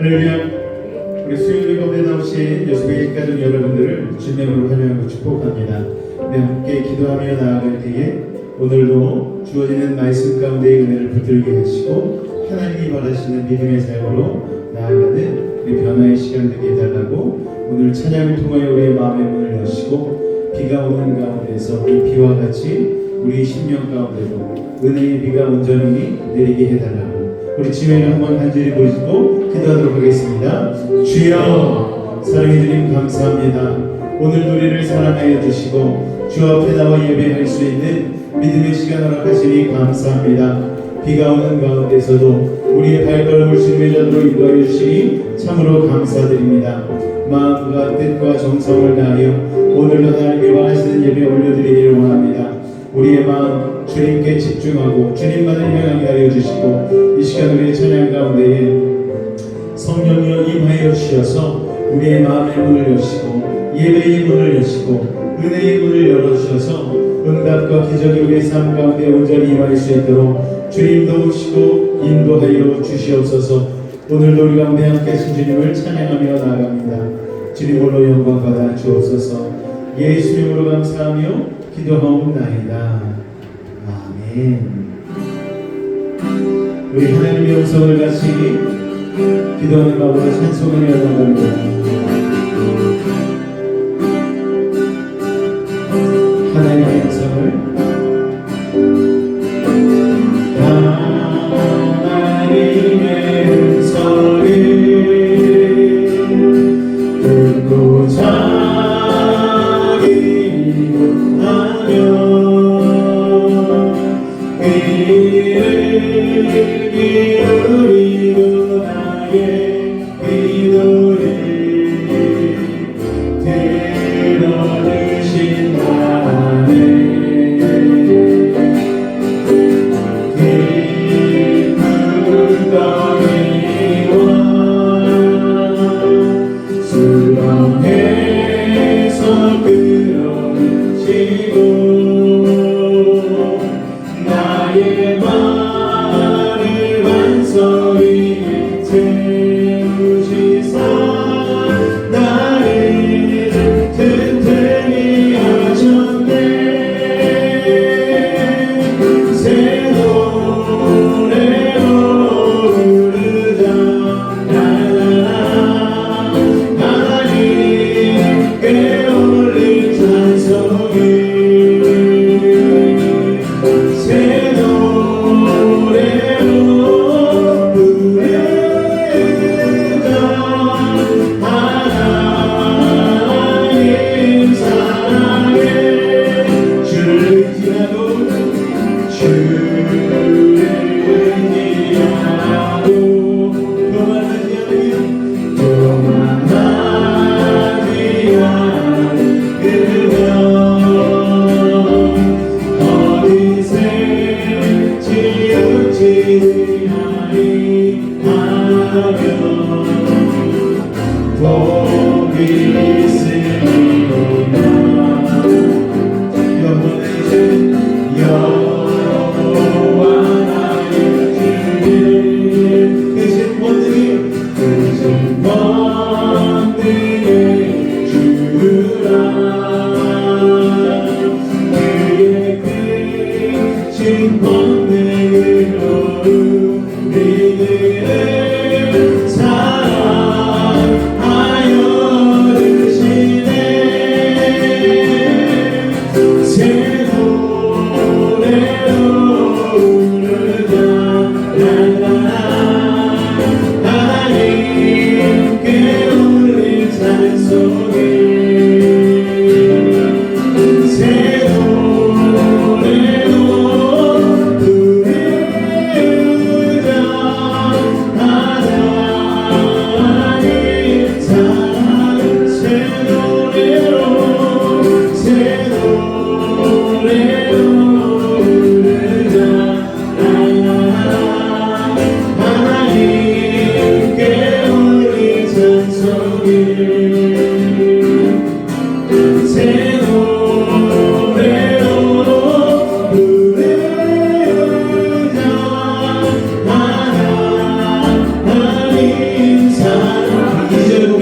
할렐루야. 우리 수요일 가운데 나오신 여수의 가족 여러분들을 주님으로 환영하고 축복합니다. 우리 함께 기도하며 나아갈 때에 오늘도 주어지는 말씀 가운데의 은혜를 붙들게 하시고 하나님이 원하시는 믿음의 삶으로 나아가는 우리 변화의 시간 되게 해달라고 오늘 찬양을 통하여 우리의 마음의 문을 여시고 비가 오는 가운데서 이 비와 같이 우리 심령 가운데도 은혜의 비가 온전히 내리게 해달라고 우리 지혜를 한번 간절히 보시고 기도하도록 하겠습니다. 주여, 사랑해 주님 감사합니다. 오늘 우리를 사랑하여 주시고 주 앞에 나와 예배할 수 있는 믿음의 시간 허락하시니 감사합니다. 비가 오는 가운데서도 우리의 발걸음을 주님의 자리로 인도하여 주시니 참으로 감사드립니다. 마음과 뜻과 정성을 다하여 오늘도 하나님께 원하시는 예배 올려드리기를 원합니다. 우리의 마음 주님께 집중하고 주님만을 향하게 하여 주시고 이 시간 우리의 찬양 가운데에 성령이여 임하여 주셔서 우리의 마음의 문을 여시고 예배의 문을 여시고 은혜의 문을 열어주셔서 응답과 기적이 우리의 삶 가운데 온전히 임할 수 있도록 주님 도우시고 인도하여 주시옵소서. 오늘도 우리 가운데 함께 하신 주님을 찬양하며 나아갑니다. 주님 홀로 영광 받아 주옵소서. 예수 이름으로 감사하며 기도하옵나이다. 아멘. 우리 하나님의 음성을 같이 기도하는 마음으로 찬송을 나갑니다. 하나님의 음성을 하나님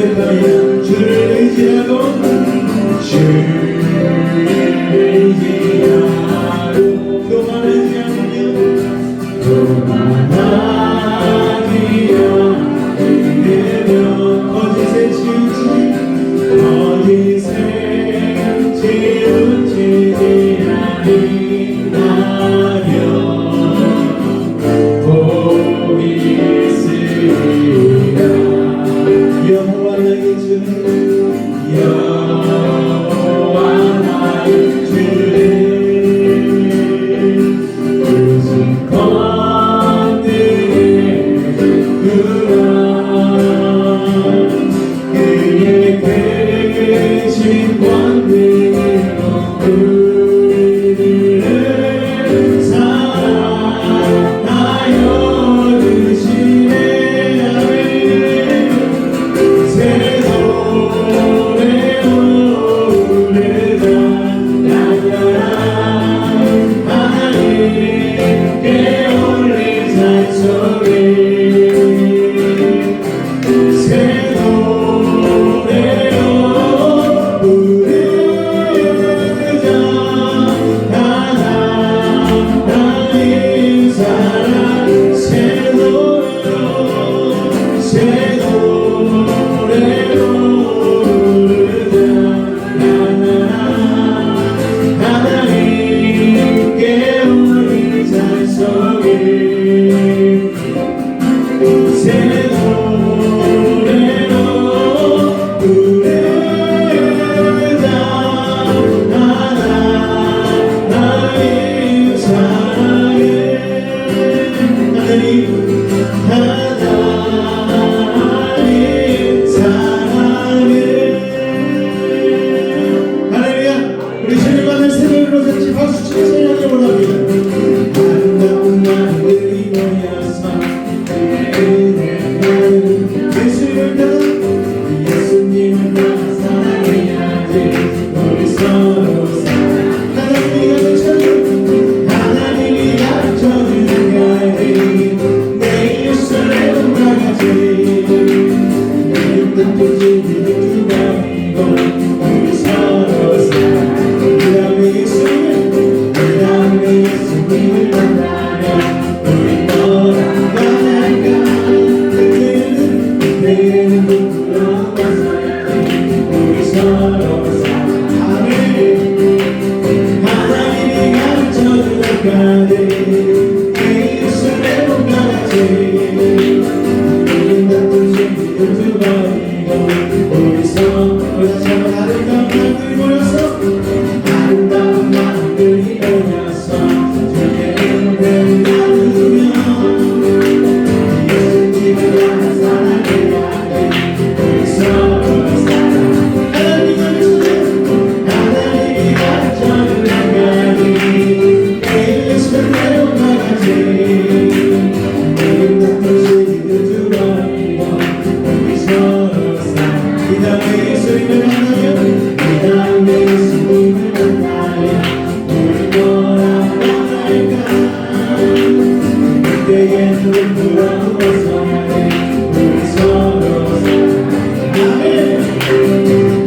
고백합니다. 주를 의지하고 주를 의지하고 또만 의지하며 또만 하기야 거짓에 치우치지 거짓에 치우치지 아니하며 복이 있으리라. 여호와 나의 주는 여호와 나의 주는 그신 권능의 구원 그의 크신 권능으로 우리를 사랑하여 주시네. 아멘. 새 노래 오르자 날려라 하나님께 올린 찬송이 새 노래로 부르자 하나님 사랑 새 노래로 부르자 하나님께 올린 찬송이 새 노래로 부르자 하나님 사랑해 하나님 사랑해. 할렐루야. 우리 주님 만날 새벽으로 같이 박수 치며 찬양하기 원합니다. 아름다운 날들이 모여서 예수님을 따라 예수님을 따라 사랑해야지. 우리 서로 하나님이 가르쳐준 하나님이 가르쳐준 가야지. 내 예수를 나가지 내 뜻도 지키고 우리 서로 그 다음에 예수님을 만나면 우리 너랑 만날까. 그때는 부끄러워서야지. 우리 서로 사랑해. 하나님이 가르쳐준 가야지. 내 예수를 나가지 우리 서로 아름다운 마음들이 모여서 아름다운 마음들이 모여서 주의 은혜를 나누며 예수님을 사랑해야지. 우리 서로 하나님이 가르쳐준 가야지. 내 예수를 나가지 이 다음에 예수님을 만나면 우리 너랑 만날까. 그때에는 부끄러워서야지. 우리 서로 사랑해.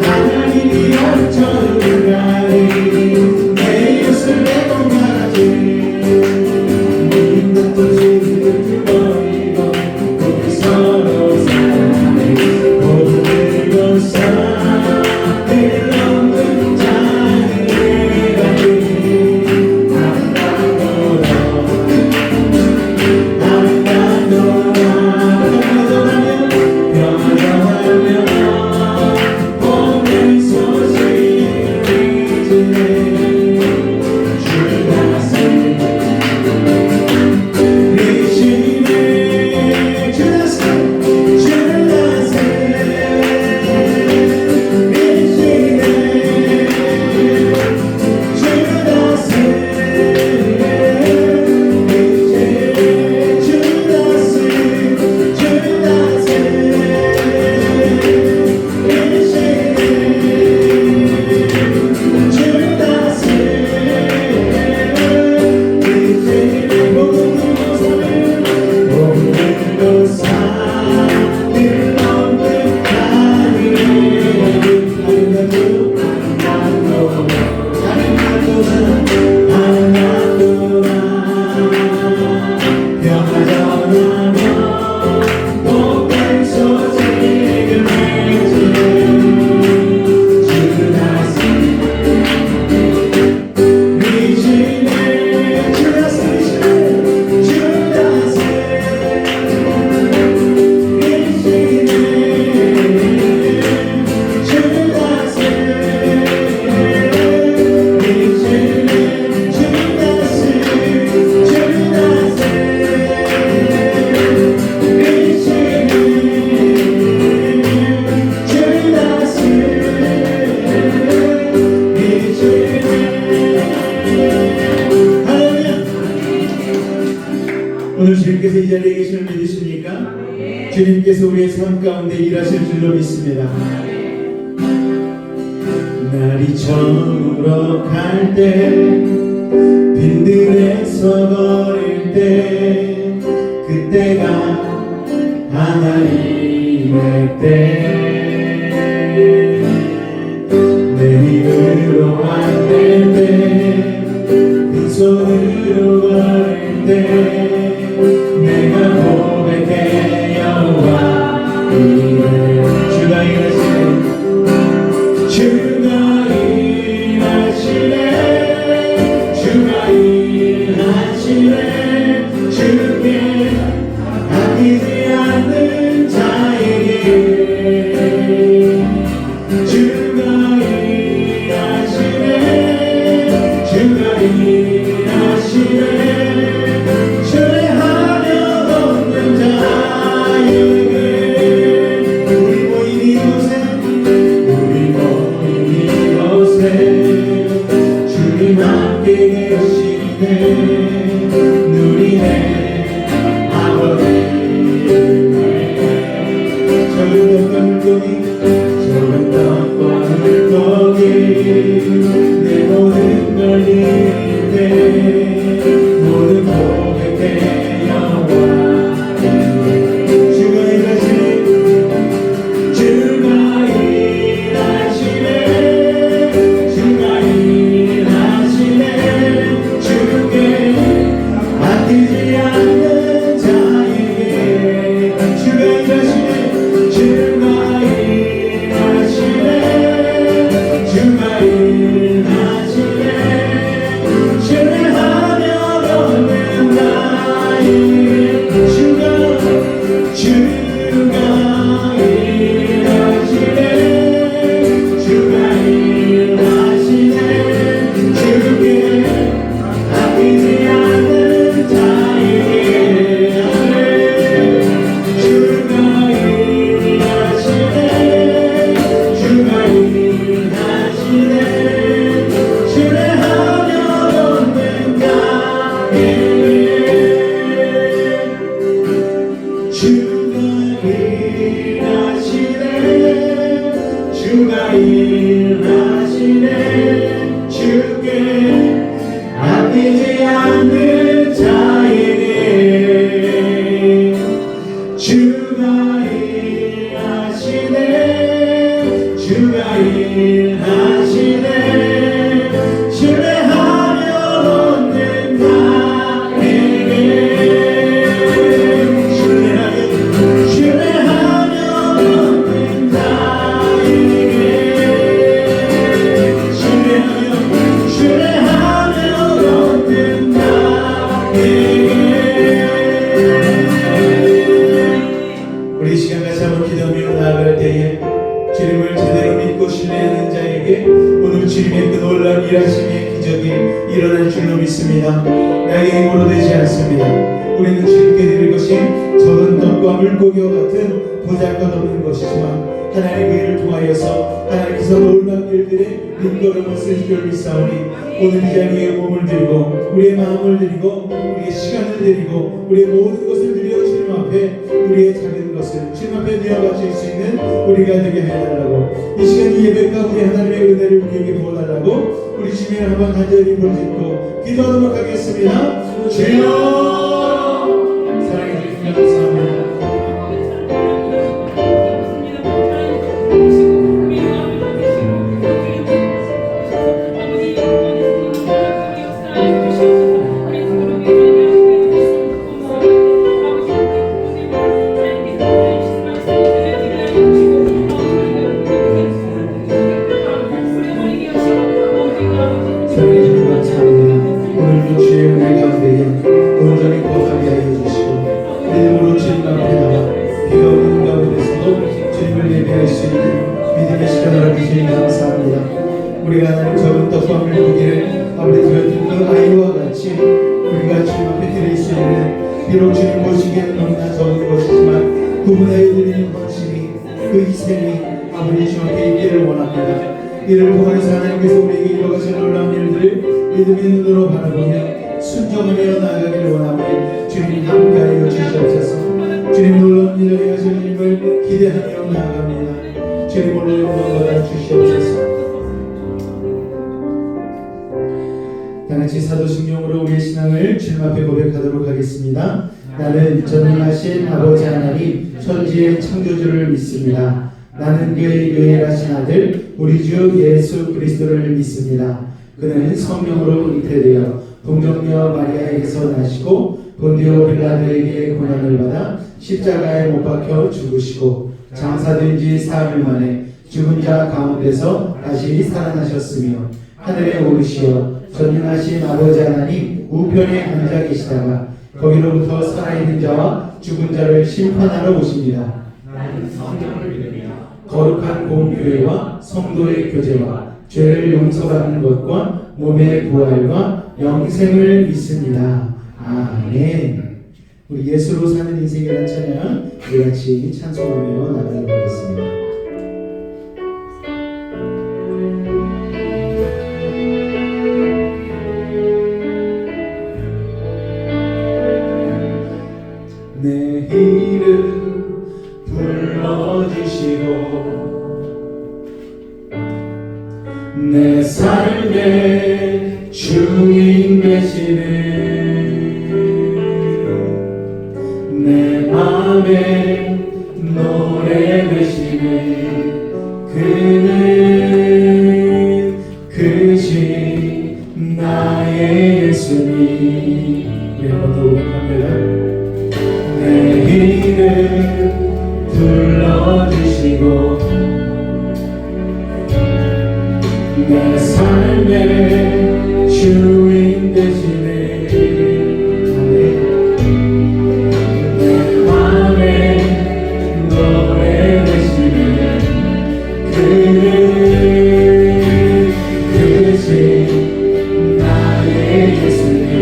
하나님이 가르쳐준 가리 내 예수를 내고 말하지. 모든 것도 지금 버리고 우리 서로 사랑해. 모든 걸 사랑해. 자리에 계심을 믿으십니까? 주님께서 우리의 삶 가운데 일하실 줄로 믿습니다. 날이 저물어 갈 때, 빈들에 서거릴 때, 그때가 하나님의 때. 내 입으로 안될 때, 빈손으로 걸을 때, 내가 고백해 여호와 이래. 주가 일하시네, 주가 일하시네, 주가 일하시네. 주께 아끼지 않는 자에게 주가 일하시네, 주가 일하시네. 주례하며 얻는 자에게. 우리 모인 이곳에, 우리 모인 이곳에 주님 함께 계시네. 누리네 아버지. 적은 떡과 물고기, 적은 떡과 물고기, 내 모든 걸 잃을 때 모든 고백해 여호와. 주가 일하시네, 주가 일하시네, 주가 일하시네. 주께 아끼지 않는 자에게 주가 일하시네, 주가 일하시네, 주가 일하시네. 주례하며 얻는 나에게 주가 일하시네, 주가 일하시네. 주께 아끼지 않는 자에게 주가 일하시네, 주가 일하시네. 주례하며 얻는 나에게 주가 일하시네, 주가 일하시네. 주께 아끼지 않는 자에게 주가 일하시네, 주가 일하시네. 주례하며 얻는 나에게 주례하며 얻는 나에게 주례하며 얻는 나에게. 우리 시간 같이 한번 기도하며 나아갈 때에 주님을 제대로 믿고 신뢰하는 자에게 오늘 주님의 그 놀라운 일하심의 기적이 일어날 줄로 믿습니다. 나의 힘으로 되지 않습니다. 우리는 주님께 드릴 것이 적은 떡과 물고기와 같은 보잘것없는 것이지만 하나님의 의를 통하여서 하나님께서 놀라운 일들의 민거름을 쓰실 줄 믿사오니 오늘 이 자리에 몸을 드리고 우리의 마음을 드리고 우리의 시간을 드리고 우리의 모든 것을 드려 주님 앞에 우리의 작은 것을 주님 앞에 내어 바칠 수 있는 우리가 되게 해달라고, 이 시간 이 예배 가운데 하나님의 은혜를 우리에게 부어달라고 우리 주님을 한번 간절히 부르짖고 기도하도록 하겠습니다. 주여, 사랑해 주시면 감사합니다. 우리가 하나님 적은 떡과 물고기를 아버지 드렸던 그 아이와 같이 우리가 주님 앞에 드릴 수 있는, 비록 주님 보시기에는 너무나 적은 것이지만 그분에게 드리는 헌신이, 그 희생이 아버지 주님 앞에 있기를 원합니다. 이를 통해서 하나님께서 우리에게 이루어가신 놀라운 일들을 믿음의 눈으로 바라보며 순종하며 나아가기를 원하오니 주님 함께하여 주시옵소서. 주님 놀라운 일을 하실 님을 기대하며 나아갑니다. 주님 오늘 영광 받아 주시옵소서. 다같이 사도신경으로 우리의 신앙을 주님 앞에 고백하도록 하겠습니다. 나는 전능하신 아버지 하나님 천지의 창조주를 믿습니다. 나는 그의 유일하신 아들 우리 주 예수 그리스도를 믿습니다. 그는 성령으로 잉태되어 동정녀 마리아에게서 나시고 본디오 빌라도에게 고난을 받아 십자가에 못 박혀 죽으시고 장사된 지 사흘 만에 죽은 자 가운데서 다시 살아나셨으며 하늘에 오르시어 전능하신 아버지 하나님 우편에 앉아 계시다가 거기로부터 살아있는 자와 죽은 자를 심판하러 오십니다. 거룩한 공교회와 성도의 교제와 죄를 용서받는 것과 몸의 부활과 영생을 믿습니다. 아멘. 우리 예수로 사는 인생이라는 찬양 우리 같이 찬송하며 나가도록 하겠습니다. 내 이름 불러주시고 내 삶의 주인 되시는 내 맘에 노래 되시는 그는 그시 나의 예수님. 우리 한번 더 고백합니다. 내 이름 불러주시고 내 삶의 주인 되시네. 내 맘에 노래 되시네. 그는 그것이 나의 예수님.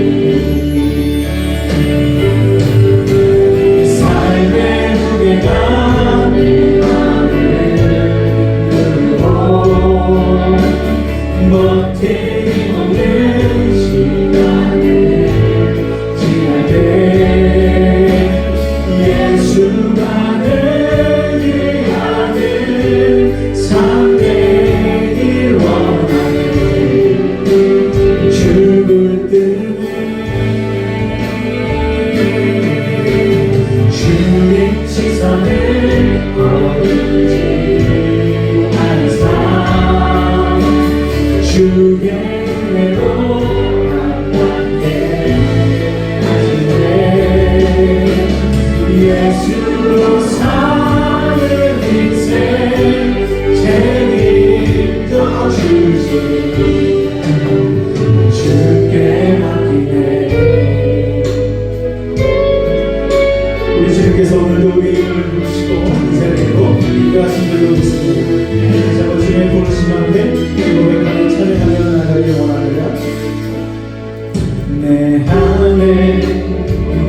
버팀없는 시간을 지날 때 예수만을 위하는 삶 되길 원하네. 죽을 때는 주님 시선을 거두지 않은 삶 주의 은혜로 감당해 하시네. 예수로 사는 인생 책임져 주시니 주께 맡기네. 우리 주님께서 오늘도 우리 이름을 부르시고 이 자리로 인도하신 줄로 믿습니다. 다시 한번 주님의 부르심 앞에 고백하는 찬양하며 나가길 원합니다. 내 안에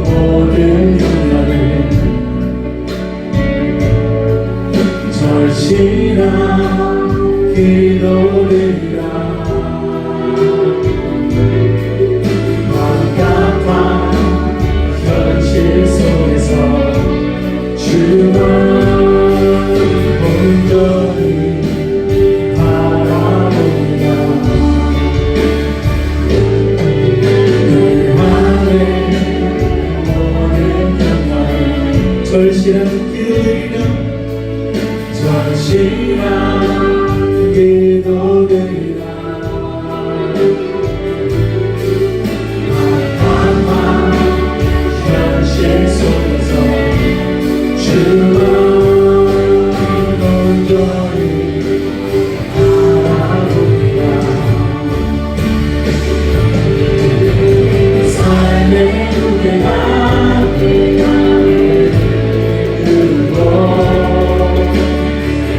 모든 영광을 절실한 기도드리라. 답답한 현실 속에서 주만 온전히 바라봅니다. 내 안에 모든 영광을 절실한 기도드리라. 절실한 기도드리라. 답답한 현실 속에서 주만 온전히 바라봅니다. 삶의 무게가 그리고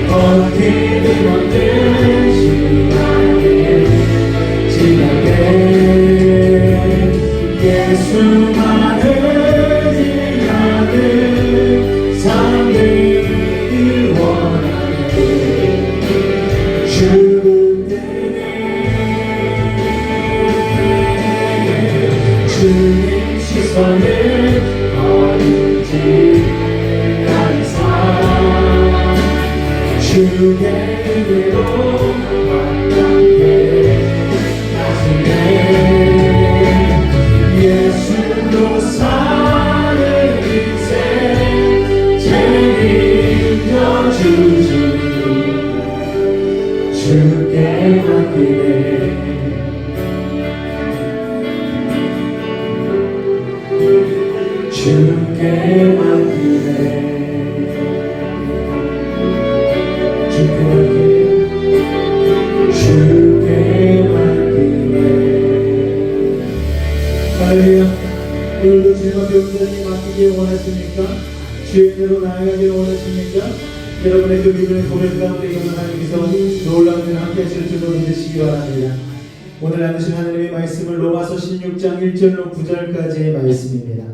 버티는 모든 시간을 지날 때 예수만을 위하는 삶 되길 원하네. 죽을 때는 주님 내게로 완벽해 나중에 예수로 사는 인생 책임져 주시니 주께 맡기네 주께 맡기네 주께 맡기네 할렐루야. 오늘도 주님 앞에 온전히 맡기길 원하십니까? 주의 대로 나아가길 원하십니까? 여러분의 그 믿음의 고백 가운데 있는 하나님께서 놀라운 일 함께 하실 줄로 믿으시기 바랍니다. 오늘 나누신 하나님의 말씀을 로마서 16장 1절로 9절까지의 말씀입니다.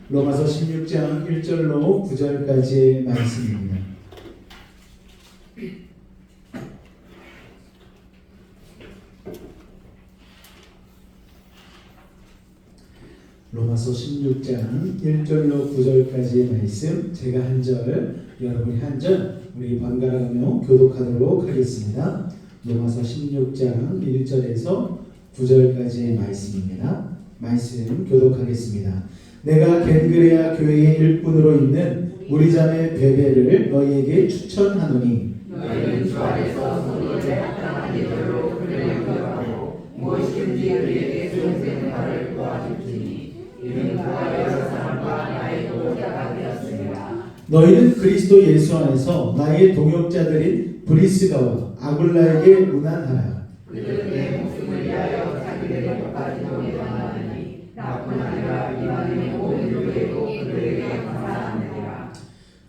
로마서 16장 1절로 9절까지의 말씀입니다. 로마서 16장 1절로 9절까지의 말씀, 제가 한 절, 여러분이 한 절, 우리 번갈아가며 교독하도록 하겠습니다. 로마서 16장 1절에서 9절까지의 말씀입니다. 말씀 교독하겠습니다. 내가 겐그레아 교회의 일꾼으로 있는 우리 자매 베베를 너희에게 추천하노니 너희는 주 안에서 성도를 합당한 예절로 그를 영접하고 무엇이든지 그에게 수용되는 바를 도와줄지니 이는 그가 여러 사람과 나의 동역자가 되었습니다. 너희는 그리스도 예수 안에서 나의 동역자들인 브리스가와 아굴라에게 문안하라. 그들은 내 목숨을 위하여 자기들의 것까지도 예정하느니 나뿐 아니라 이방인의 모든 교회도 그들에게 감사하느니라.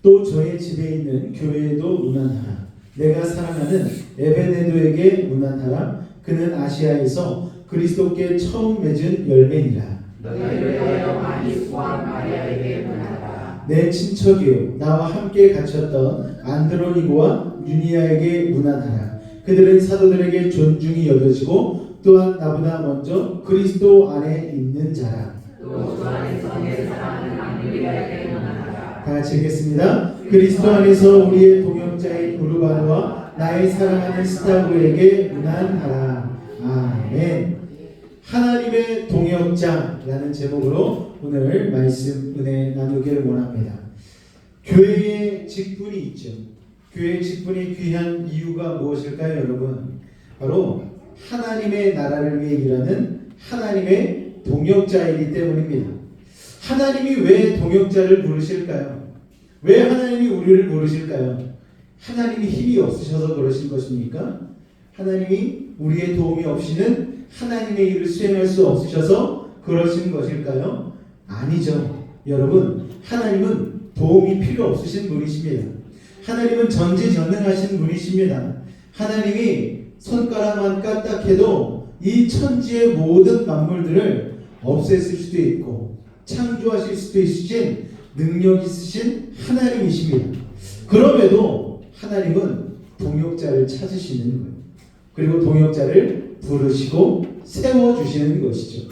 또 저의 집에 있는 교회에도 문안하라. 내가 사랑하는 에베네도에게 문안하라. 그는 아시아에서 그리스도께 처음 맺은 열매니라. 너희를 위하여 많이 수고한 마리아에게 문안하라. 내 친척이요 나와 함께 갇혔던 안드로니고와 유니아에게 문안하라. 그들은 사도들에게 존중이 여겨지고 또한 나보다 먼저 그리스도 안에 있는 자라. 또 주 안에서 내 사랑하는 안드레아에게 문안하라. 다 같이 읽겠습니다. 그리스도 안에서 우리의 동역자인 우르바르와 나의 사랑하는 스타브에게 문안하라. 아멘. 하나님의 동역자라는 제목으로 오늘 말씀 은혜 나누기를 원합니다. 교회의 직분이 있죠. 교회의 직분이 귀한 이유가 무엇일까요, 여러분? 바로 하나님의 나라를 위해 일하는 하나님의 동역자이기 때문입니다. 하나님이 왜 동역자를 부르실까요? 왜 하나님이 우리를 부르실까요? 하나님이 힘이 없으셔서 그러신 것입니까? 하나님이 우리의 도움이 없이는 하나님의 일을 수행할 수 없으셔서 그러신 것일까요? 아니죠. 여러분, 하나님은 도움이 필요 없으신 분이십니다. 하나님은 전지전능하신 분이십니다. 하나님이 손가락만 까딱해도 이 천지의 모든 만물들을 없애실 수도 있고 창조하실 수도 있으신 능력 있으신 하나님이십니다. 그럼에도 하나님은 동역자를 찾으시는 거예요. 그리고 동역자를 부르시고 세워주시는 것이죠.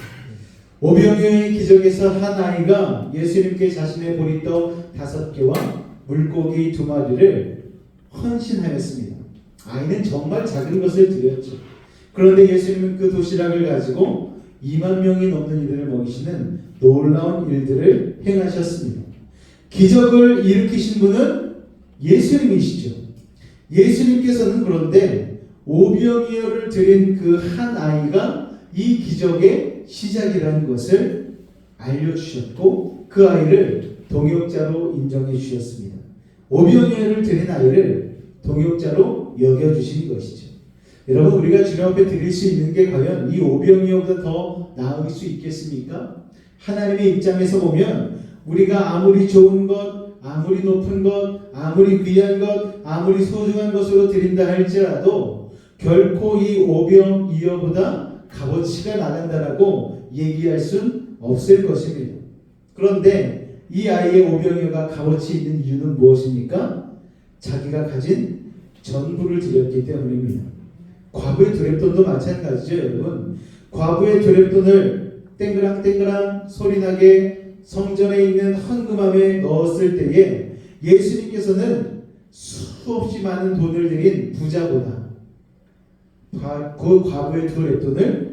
오병이어의 기적에서 한 아이가 예수님께 자신의 보리떡 5개와 물고기 2마리를 헌신하였습니다. 아이는 정말 작은 것을 드렸죠. 그런데 예수님은 그 도시락을 가지고 2만 명이 넘는 이들을 먹이시는 놀라운 일들을 행하셨습니다. 기적을 일으키신 분은 예수님이시죠. 예수님께서는 그런데 오병이어를 드린 그 한 아이가 이 기적의 시작이라는 것을 알려주셨고 그 아이를 동역자로 인정해 주셨습니다. 오병이어를 드린 아이를 동역자로 여겨주신 것이죠. 여러분, 우리가 주님 앞에 드릴 수 있는 게 과연 이 오병이어보다 더 나을 수 있겠습니까? 하나님의 입장에서 보면 우리가 아무리 좋은 것, 아무리 높은 것, 아무리 귀한 것, 아무리 소중한 것으로 드린다 할지라도 결코 이 오병이어보다 값어치가 나간다라고 얘기할 순 없을 것입니다. 그런데 이 아이의 오병이어가 값어치 있는 이유는 무엇입니까? 자기가 가진 전부를 드렸기 때문입니다. 과부의 두랩돈도 마찬가지죠, 여러분. 과부의 두랩돈을 땡그랑 소리나게 성전에 있는 헌금함에 넣었을 때에 예수님께서는 수없이 많은 돈을 들인 부자보다 그 과부의 두 랩돈을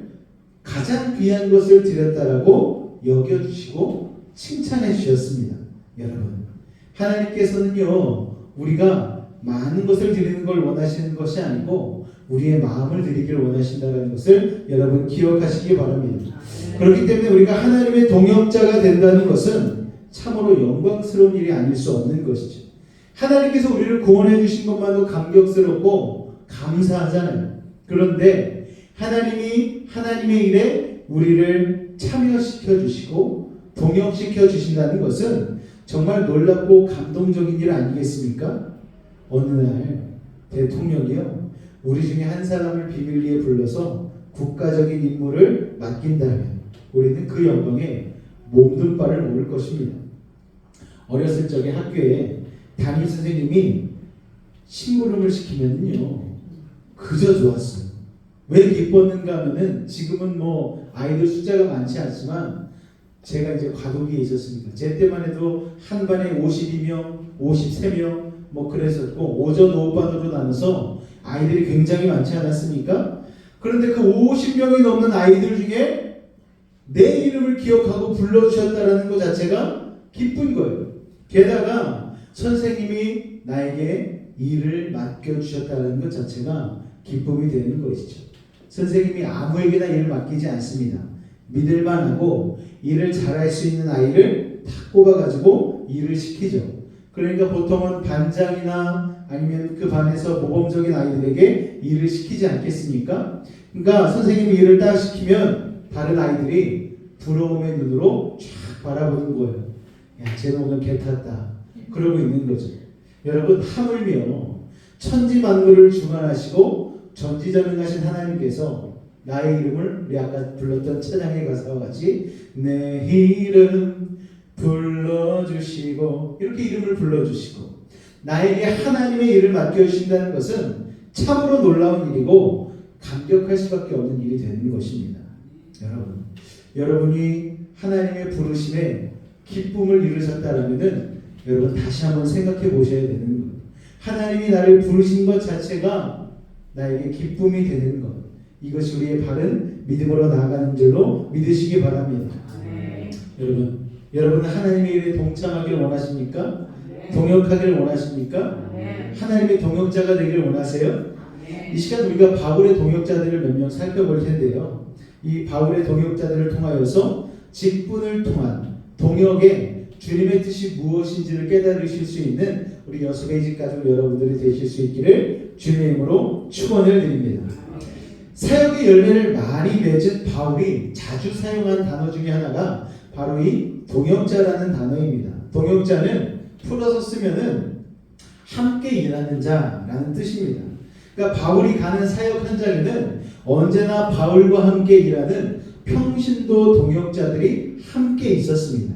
가장 귀한 것을 드렸다라고 여겨주시고 칭찬해 주셨습니다. 여러분, 하나님께서는요, 우리가 많은 것을 드리는 걸 원하시는 것이 아니고 우리의 마음을 드리기를 원하신다는 것을 여러분 기억하시기 바랍니다. 그렇기 때문에 우리가 하나님의 동역자가 된다는 것은 참으로 영광스러운 일이 아닐 수 없는 것이죠. 하나님께서 우리를 구원해 주신 것만도 감격스럽고 감사하잖아요. 그런데 하나님이 하나님의 일에 우리를 참여시켜 주시고 동역시켜 주신다는 것은 정말 놀랍고 감동적인 일 아니겠습니까? 어느 날 대통령이요, 우리 중에 한 사람을 비밀리에 불러서 국가적인 임무를 맡긴다면 우리는 그 영광에 몸둘 바를 모를 것입니다. 어렸을 적에 학교에 담임 선생님이 심부름을 시키면요 그저 좋았어요. 왜 기뻤는가 하면은 지금은 뭐 아이들 숫자가 많지 않지만 제가 이제 과도기에 있었으니까 제 때만 해도 한 반에 52명, 53명 뭐 그랬었고 오전 오후반으로 나눠서 아이들이 굉장히 많지 않았습니까? 그런데 그 50명이 넘는 아이들 중에 내 이름을 기억하고 불러주셨다는 것 자체가 기쁜 거예요. 게다가 선생님이 나에게 일을 맡겨주셨다는 것 자체가 기쁨이 되는 것이죠. 선생님이 아무에게나 일을 맡기지 않습니다. 믿을만하고 일을 잘할 수 있는 아이를 다 꼽아가지고 일을 시키죠. 그러니까 보통은 반장이나 아니면 그 반에서 모범적인 아이들에게 일을 시키지 않겠습니까? 그러니까 선생님이 일을 딱 시키면 다른 아이들이 부러움의 눈으로 쫙 바라보는 거예요. 야, 쟤는 오늘 개 탔다. 그러고 있는 거죠. 여러분, 하물며 천지 만물을 주관하시고 전지전능하신 하나님께서 나의 이름을 우리 아까 불렀던 찬양의 가사와 같이 내 이름 불러주시고 이렇게 이름을 불러주시고 나에게 하나님의 일을 맡겨주신다는 것은 참으로 놀라운 일이고 감격할 수밖에 없는 일이 되는 것입니다. 여러분이 하나님의 부르심에 기쁨을 이루셨다라면은 여러분 다시 한번 생각해 보셔야 되는 거예요. 하나님이 나를 부르신 것 자체가 나에게 기쁨이 되는 것, 이것이 우리의 바른 믿음으로 나아가는 줄로 믿으시기 바랍니다. 여러분은 하나님의 일에 동참하기를 원하십니까? 동역하기를 원하십니까? 하나님의 동역자가 되기를 원하세요? 이 시간 우리가 바울의 동역자들을 몇 명 살펴볼 텐데요. 이 바울의 동역자들을 통하여서 직분을 통한 동역의 주님의 뜻이 무엇인지를 깨달으실 수 있는 우리 여수베이직 가족 여러분들이 되실 수 있기를 주님의 이름으로 축원을 드립니다. 사역의 열매를 많이 맺은 바울이 자주 사용한 단어 중에 하나가 바로 이 동역자라는 단어입니다. 동역자는 풀어서 쓰면은 함께 일하는 자라는 뜻입니다. 그러니까 바울이 가는 사역 현장에는 언제나 바울과 함께 일하는 평신도 동역자들이 함께 있었습니다.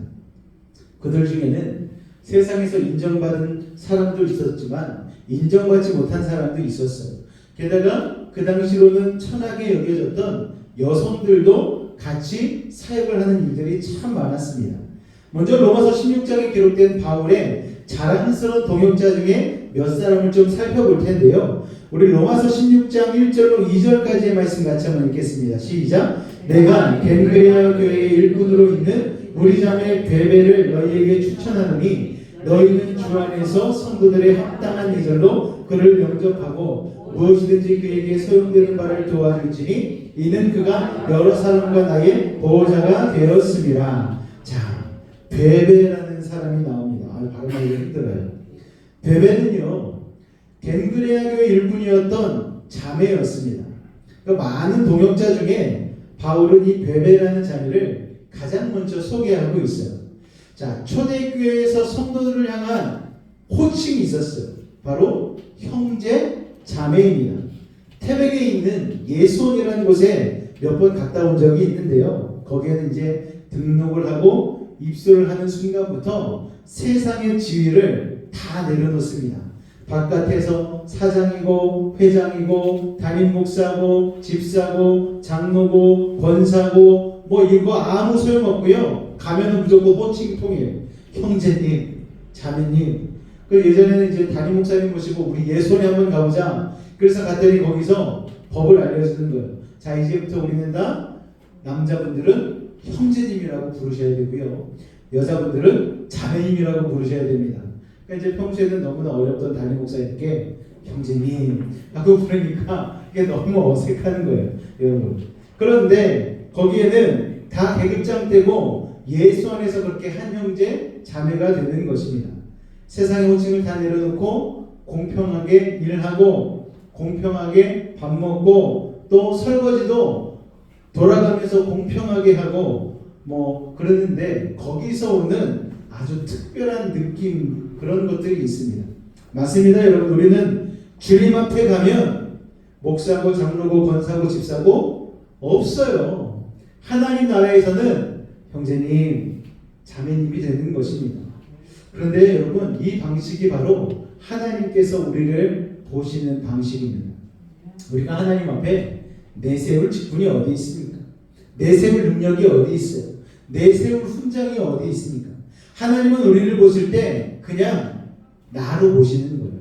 그들 중에는 세상에서 인정받은 사람도 있었지만 인정받지 못한 사람도 있었어요. 게다가 그 당시로는 천하게 여겨졌던 여성들도 같이 사역을 하는 일들이 참 많았습니다. 먼저 로마서 16장에 기록된 바울의 자랑스러운 동역자 중에 몇 사람을 좀 살펴볼 텐데요. 우리 로마서 16장 1절로 2절까지의 말씀 같이 한번 읽겠습니다. 시작. 내가 겐그레아 교회의 일꾼으로 있는 우리 자매 베베를 너희에게 추천하노니 너희는 주 안에서 성도들의 합당한 예절로 그를 영접하고 무엇이든지 그에게 소용되는 바를 도와줄지니 이는 그가 여러 사람과 나의 보호자가 되었습니다. 자, 베베라는 사람이 나옵니다. 발음하기가 힘들어요. 베베는요 겐그레아 교회 일꾼이었던 자매였습니다. 그러니까 많은 동역자 중에 바울은 이 베베라는 자매를 가장 먼저 소개하고 있어요. 자, 초대교회에서 성도들을 향한 호칭이 있었어요. 바로 형제 자매입니다. 태백에 있는 예수원이라는 곳에 몇 번 갔다 온 적이 있는데요. 거기에는 이제 등록을 하고 입소를 하는 순간부터 세상의 지위를 다 내려놓습니다. 바깥에서 사장이고 회장이고 담임 목사고 집사고 장로고 권사고 뭐 이거 아무 소용없고요. 가면은 무조건 호칭통이에요. 형제님, 자매님, 그 예전에는 이제 담임 목사님 모시고 우리 예손에 한번 가보자. 그래서 갔더니 거기서 법을 알려주는 거예요. 자, 이제부터 우리는 다 남자분들은 형제님이라고 부르셔야 되고요. 여자분들은 자매님이라고 부르셔야 됩니다. 그러니까 이제 평소에는 너무나 어렵던 담임 목사님께 형제님 하고 부르니까 이게 너무 어색한 거예요, 여러분. 그런데 거기에는 다 계급장 떼고 예수 안에서 그렇게 한 형제 자매가 되는 것입니다. 세상의 호칭을 다 내려놓고 공평하게 일하고 공평하게 밥 먹고 또 설거지도 돌아가면서 공평하게 하고 뭐 그러는데 거기서 오는 아주 특별한 느낌 그런 것들이 있습니다. 맞습니다, 여러분. 우리는 주님 앞에 가면 목사고 장로고 권사고 집사고 없어요. 하나님 나라에서는 형제님, 자매님이 되는 것입니다. 그런데 여러분, 이 방식이 바로 하나님께서 우리를 보시는 방식입니다. 우리가 하나님 앞에 내세울 직분이 어디 있습니까? 내세울 능력이 어디 있어요? 내세울 훈장이 어디 있습니까? 하나님은 우리를 보실 때 그냥 나로 보시는 거예요.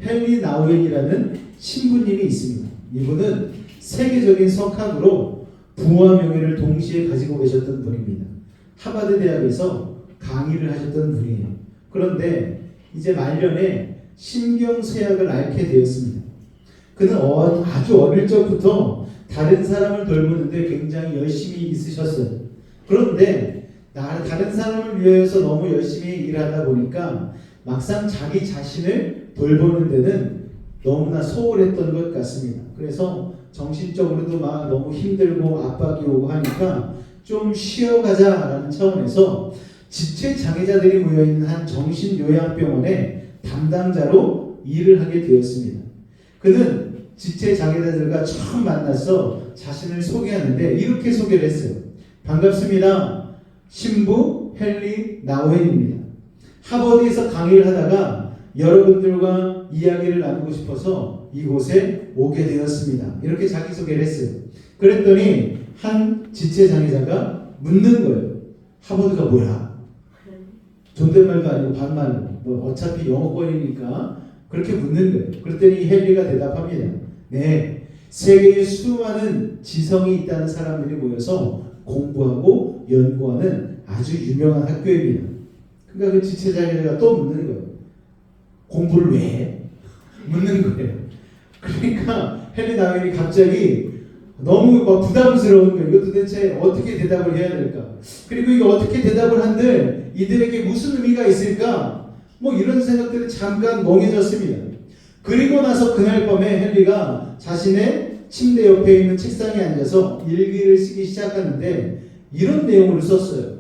헨리 나우엔이라는 신부님이 있습니다. 이분은 세계적인 석학으로 부와 명예를 동시에 가지고 계셨던 분입니다. 하버드 대학에서 강의를 하셨던 분이에요. 그런데 이제 말년에 신경쇠약을 앓게 되었습니다. 그는 아주 어릴 적부터 다른 사람을 돌보는데 굉장히 열심히 있으셨어요. 그런데 다른 사람을 위해서 너무 열심히 일하다 보니까 막상 자기 자신을 돌보는 데는 너무나 소홀했던 것 같습니다. 그래서 정신적으로도 막 너무 힘들고 압박이 오고 하니까 좀 쉬어가자라는 차원에서 지체장애자들이 모여있는 한 정신요양병원에 담당자로 일을 하게 되었습니다. 그는 지체장애자들과 처음 만나서 자신을 소개하는데 이렇게 소개를 했어요. 반갑습니다. 신부 헨리 나우엔입니다. 하버드에서 강의를 하다가 여러분들과 이야기를 나누고 싶어서 이곳에 오게 되었습니다. 이렇게 자기소개를 했어요. 그랬더니 한 지체장애자가 묻는 거예요. 하버드가 뭐야? 존댓말도 아니고 반말로 뭐 어차피 영어권이니까 그렇게 묻는 거예요. 그랬더니 헨리가 대답합니다. 네, 세계에 수많은 지성이 있다는 사람들이 모여서 공부하고 연구하는 아주 유명한 학교입니다. 그러니까 그 지체장애자가 또 묻는 거예요. 공부를 왜 해? 묻는 거예요. 그러니까 헨리 나우엔이 갑자기 너무 막 부담스러운 거예요. 이거 도대체 어떻게 대답을 해야 될까? 그리고 이거 어떻게 대답을 한들 이들에게 무슨 의미가 있을까? 뭐 이런 생각들이 잠깐 멍해졌습니다. 그리고 나서 그날 밤에 헨리가 자신의 침대 옆에 있는 책상에 앉아서 일기를 쓰기 시작하는데 이런 내용을 썼어요.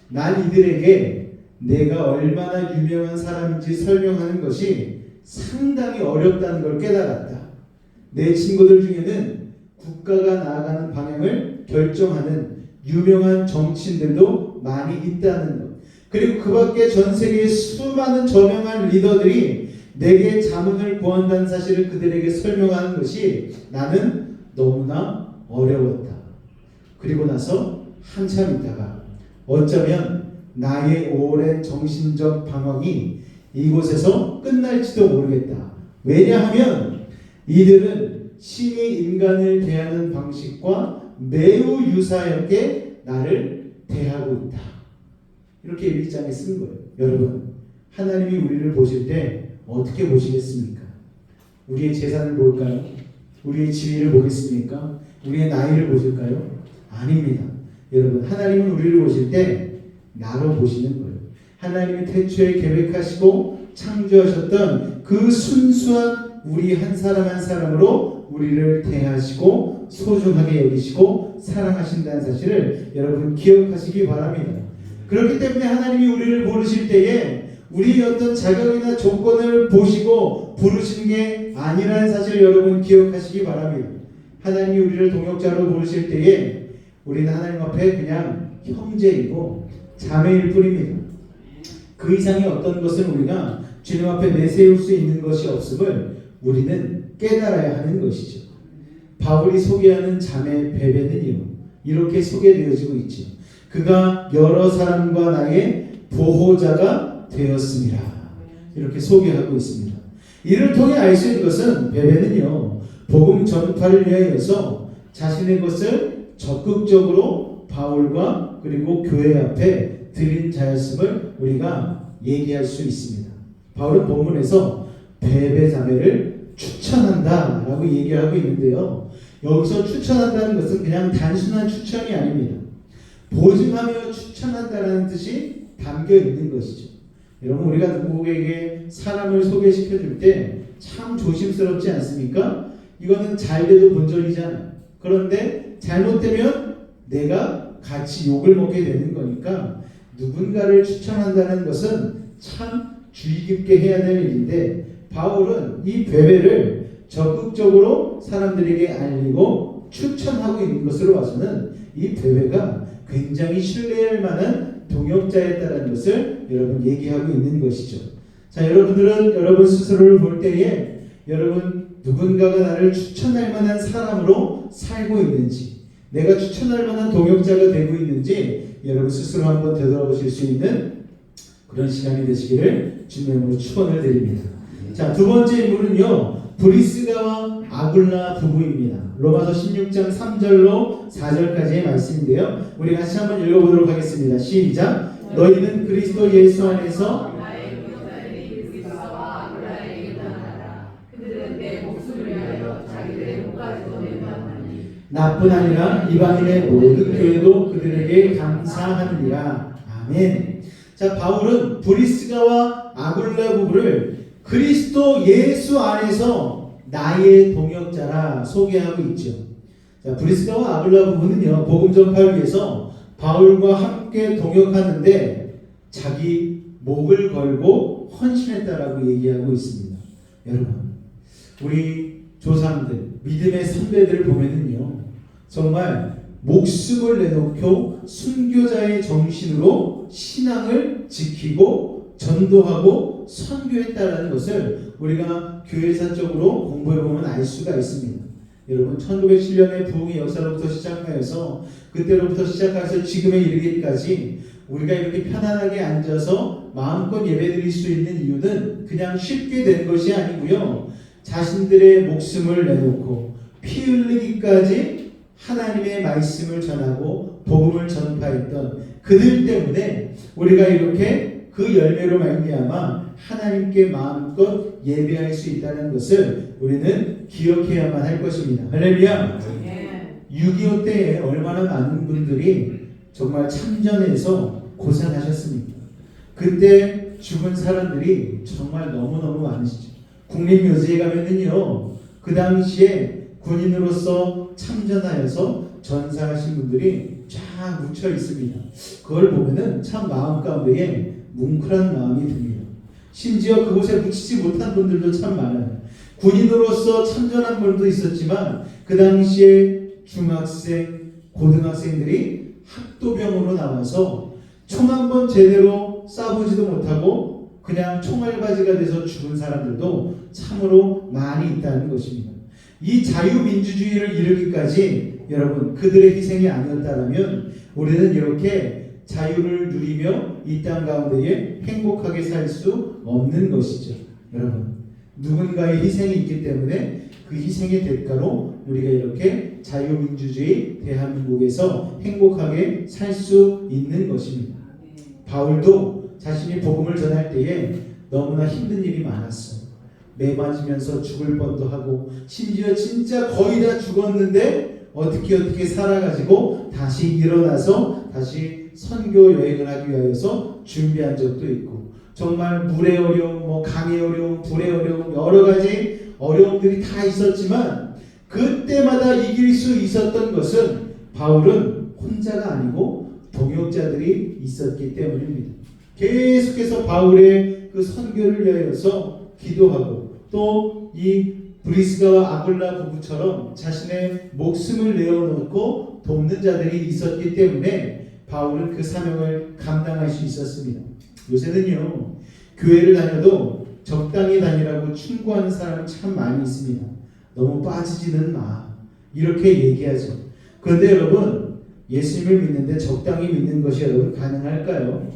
난 이들에게 내가 얼마나 유명한 사람인지 설명하는 것이 상당히 어렵다는 걸 깨달았다. 내 친구들 중에는 국가가 나아가는 방향을 결정하는 유명한 정치인들도 많이 있다는 것. 그리고 그 밖에 전 세계의 수많은 저명한 리더들이 내게 자문을 구한다는 사실을 그들에게 설명하는 것이 나는 너무나 어려웠다. 그리고 나서 한참 있다가 어쩌면 나의 오랜 정신적 방황이 이곳에서 끝날지도 모르겠다. 왜냐하면 이들은 신이 인간을 대하는 방식과 매우 유사하게 나를 대하고 있다. 이렇게 일기장에 쓴 거예요. 여러분, 하나님이 우리를 보실 때 어떻게 보시겠습니까? 우리의 재산을 볼까요? 우리의 지위를 보겠습니까? 우리의 나이를 보실까요? 아닙니다. 여러분, 하나님은 우리를 보실 때 나로 보시는 거예요. 하나님이 태초에 계획하시고 창조하셨던 그 순수한 우리 한 사람 한 사람으로 우리를 대하시고 소중하게 여기시고 사랑하신다는 사실을 여러분 기억하시기 바랍니다. 그렇기 때문에 하나님이 우리를 부르실 때에 우리의 어떤 자격이나 조건을 보시고 부르신 게 아니라는 사실을 여러분 기억하시기 바랍니다. 하나님이 우리를 동역자로 부르실 때에 우리는 하나님 앞에 그냥 형제이고 자매일 뿐입니다. 그 이상의 어떤 것을 우리가 주님 앞에 내세울 수 있는 것이 없음을 우리는 깨달아야 하는 것이죠. 바울이 소개하는 자매 베베는요, 이렇게 소개되어지고 있죠. 그가 여러 사람과 나의 보호자가 되었습니다. 이렇게 소개하고 있습니다. 이를 통해 알 수 있는 것은 베베는요, 복음 전파를 위하여서 자신의 것을 적극적으로 바울과 그리고 교회 앞에 드린 자였음을 우리가 얘기할 수 있습니다. 바울은 본문에서 베베 자매를 추천한다라고 얘기하고 있는데요. 여기서 추천한다는 것은 그냥 단순한 추천이 아닙니다. 보증하며 추천한다는 뜻이 담겨 있는 것이죠. 여러분, 우리가 누구에게 사람을 소개시켜 줄 때 참 조심스럽지 않습니까? 이거는 잘 돼도 본전이잖아요. 그런데 잘못되면 내가 같이 욕을 먹게 되는 거니까 누군가를 추천한다는 것은 참 주의 깊게 해야 될 일인데, 바울은 이 베베를 적극적으로 사람들에게 알리고 추천하고 있는 것으로 봐서는 이 베베가 굉장히 신뢰할 만한 동역자였다는 것을 여러분 얘기하고 있는 것이죠. 자, 여러분들은 여러분 스스로를 볼 때에 여러분 누군가가 나를 추천할 만한 사람으로 살고 있는지, 내가 추천할 만한 동역자가 되고 있는지 여러분 스스로 한번 되돌아보실 수 있는 그런 시간이 되시기를 주님의 이름으로 축원을 드립니다. 자, 두 번째 인물은요, 브리스가와 아굴라 부부입니다. 로마서 16장 3절로 4절까지의 말씀인데요. 우리 같이 한번 읽어보도록 하겠습니다. 시작. 너희는 그리스도 예수 안에서 나뿐 아니라 이방인의 모든 교회도 그들에게 감사하느니라. 아멘. 자, 바울은 브리스가와 아굴라 부부를 그리스도 예수 안에서 나의 동역자라 소개하고 있죠. 자, 브리스가와 아굴라 부부는요, 복음 전파를 위해서 바울과 함께 동역하는데 자기 목을 걸고 헌신했다라고 얘기하고 있습니다. 여러분, 우리 조상들, 믿음의 선배들을 보면은요, 정말 목숨을 내놓고 순교자의 정신으로 신앙을 지키고 전도하고 선교했다라는 것을 우리가 교회사적으로 공부해보면 알 수가 있습니다. 여러분, 1907년의 부흥의 역사로부터 시작하여서 그때로부터 시작해서 지금에 이르기까지 우리가 이렇게 편안하게 앉아서 마음껏 예배드릴 수 있는 이유는 그냥 쉽게 된 것이 아니고요, 자신들의 목숨을 내놓고 피 흘리기까지 하나님의 말씀을 전하고 복음을 전파했던 그들 때문에 우리가 이렇게 그 열매로 말미암아 하나님께 마음껏 예배할 수 있다는 것을 우리는 기억해야만 할 것입니다. 할렐루야. 6.25 때에 얼마나 많은 분들이 정말 참전해서 고생하셨습니까? 그때 죽은 사람들이 정말 너무너무 많으시죠. 국립묘지에 가면은요, 그 당시에 군인으로서 참전하여서 전사하신 분들이 쫙 묻혀 있습니다. 그걸 보면은 참 마음 가운데에 뭉클한 마음이 듭니다. 심지어 그곳에 묻히지 못한 분들도 참 많아요. 군인으로서 참전한 분도 있었지만 그 당시에 중학생, 고등학생들이 학도병으로 나와서 총 한 번 제대로 쏴보지도 못하고 그냥 총알바지가 돼서 죽은 사람들도 참으로 많이 있다는 것입니다. 이 자유민주주의를 이루기까지 여러분, 그들의 희생이 아니었다면 우리는 이렇게 자유를 누리며 이 땅 가운데에 행복하게 살 수 없는 것이죠. 여러분, 누군가의 희생이 있기 때문에 그 희생의 대가로 우리가 이렇게 자유민주주의 대한민국에서 행복하게 살 수 있는 것입니다. 바울도 자신이 복음을 전할 때에 너무나 힘든 일이 많았어요. 매 맞으면서 죽을 뻔도 하고, 심지어 진짜 거의 다 죽었는데 어떻게 살아가지고 다시 일어나서 다시 선교 여행을 하기 위해서 준비한 적도 있고, 정말 물의 어려움, 강의 어려움, 불의 어려움, 여러 가지 어려움들이 다 있었지만 그때마다 이길 수 있었던 것은 바울은 혼자가 아니고 동역자들이 있었기 때문입니다. 계속해서 바울의 그 선교를 위하여서 기도하고, 또 이 브리스가와 아굴라 부부처럼 자신의 목숨을 내어놓고 돕는 자들이 있었기 때문에 바울은 그 사명을 감당할 수 있었습니다. 요새는요, 교회를 다녀도 적당히 다니라고 충고하는 사람이 참 많이 있습니다. 너무 빠지지는 마, 이렇게 얘기하죠. 그런데 여러분, 예수님을 믿는데 적당히 믿는 것이 여러분 가능할까요?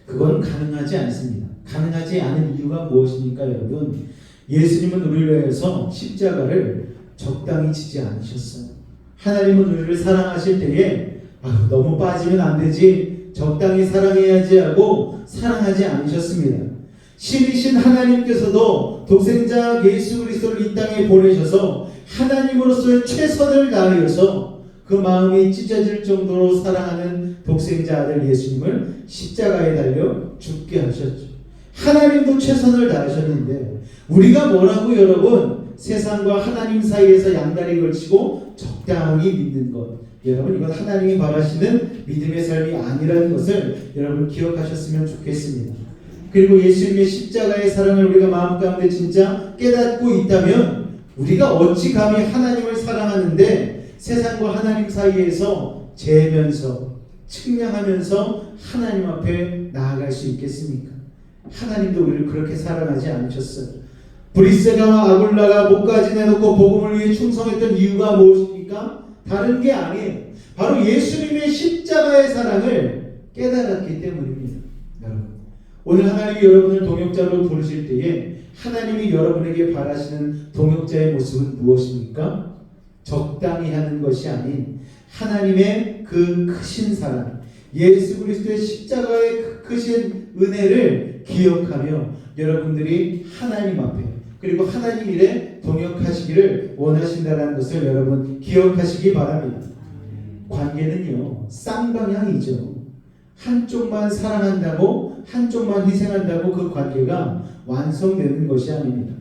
그건 가능하지 않습니다. 가능하지 않은 이유가 무엇입니까, 여러분? 예수님은 우리를 위해서 십자가를 적당히 지지 않으셨어요. 하나님은 우리를 사랑하실 때에 너무 빠지면 안 되지, 적당히 사랑해야지 하고 사랑하지 않으셨습니다. 신이신 하나님께서도 독생자 예수 그리스도를 이 땅에 보내셔서 하나님으로서의 최선을 다하여서 그 마음이 찢어질 정도로 사랑하는 독생자 아들 예수님을 십자가에 달려 죽게 하셨죠. 하나님도 최선을 다하셨는데 우리가 뭐라고 여러분? 세상과 하나님 사이에서 양다리 걸치고 적당히 믿는 것, 여러분 이건 하나님이 바라시는 믿음의 삶이 아니라는 것을 여러분 기억하셨으면 좋겠습니다. 그리고 예수님의 십자가의 사랑을 우리가 마음 가운데 진짜 깨닫고 있다면 우리가 어찌 감히 하나님을 사랑하는데 세상과 하나님 사이에서 재면서 측량하면서 하나님 앞에 나아갈 수 있겠습니까? 하나님도 우리를 그렇게 사랑하지 않으셨어요. 브리세가와 아굴라가 목까지 내놓고 복음을 위해 충성했던 이유가 무엇입니까? 다른 게 아니에요. 바로 예수님의 십자가의 사랑을 깨달았기 때문입니다. 여러분, 오늘 하나님이 여러분을 동역자로 부르실 때에 하나님이 여러분에게 바라시는 동역자의 모습은 무엇입니까? 적당히 하는 것이 아닌 하나님의 그 크신 사랑, 예수 그리스도의 십자가의 그 크신 은혜를 기억하며 여러분들이 하나님 앞에 그리고 하나님 일에 동역하시기를 원하신다는 것을 여러분 기억하시기 바랍니다. 관계는요, 쌍방향이죠. 한쪽만 사랑한다고, 한쪽만 희생한다고 그 관계가 완성되는 것이 아닙니다.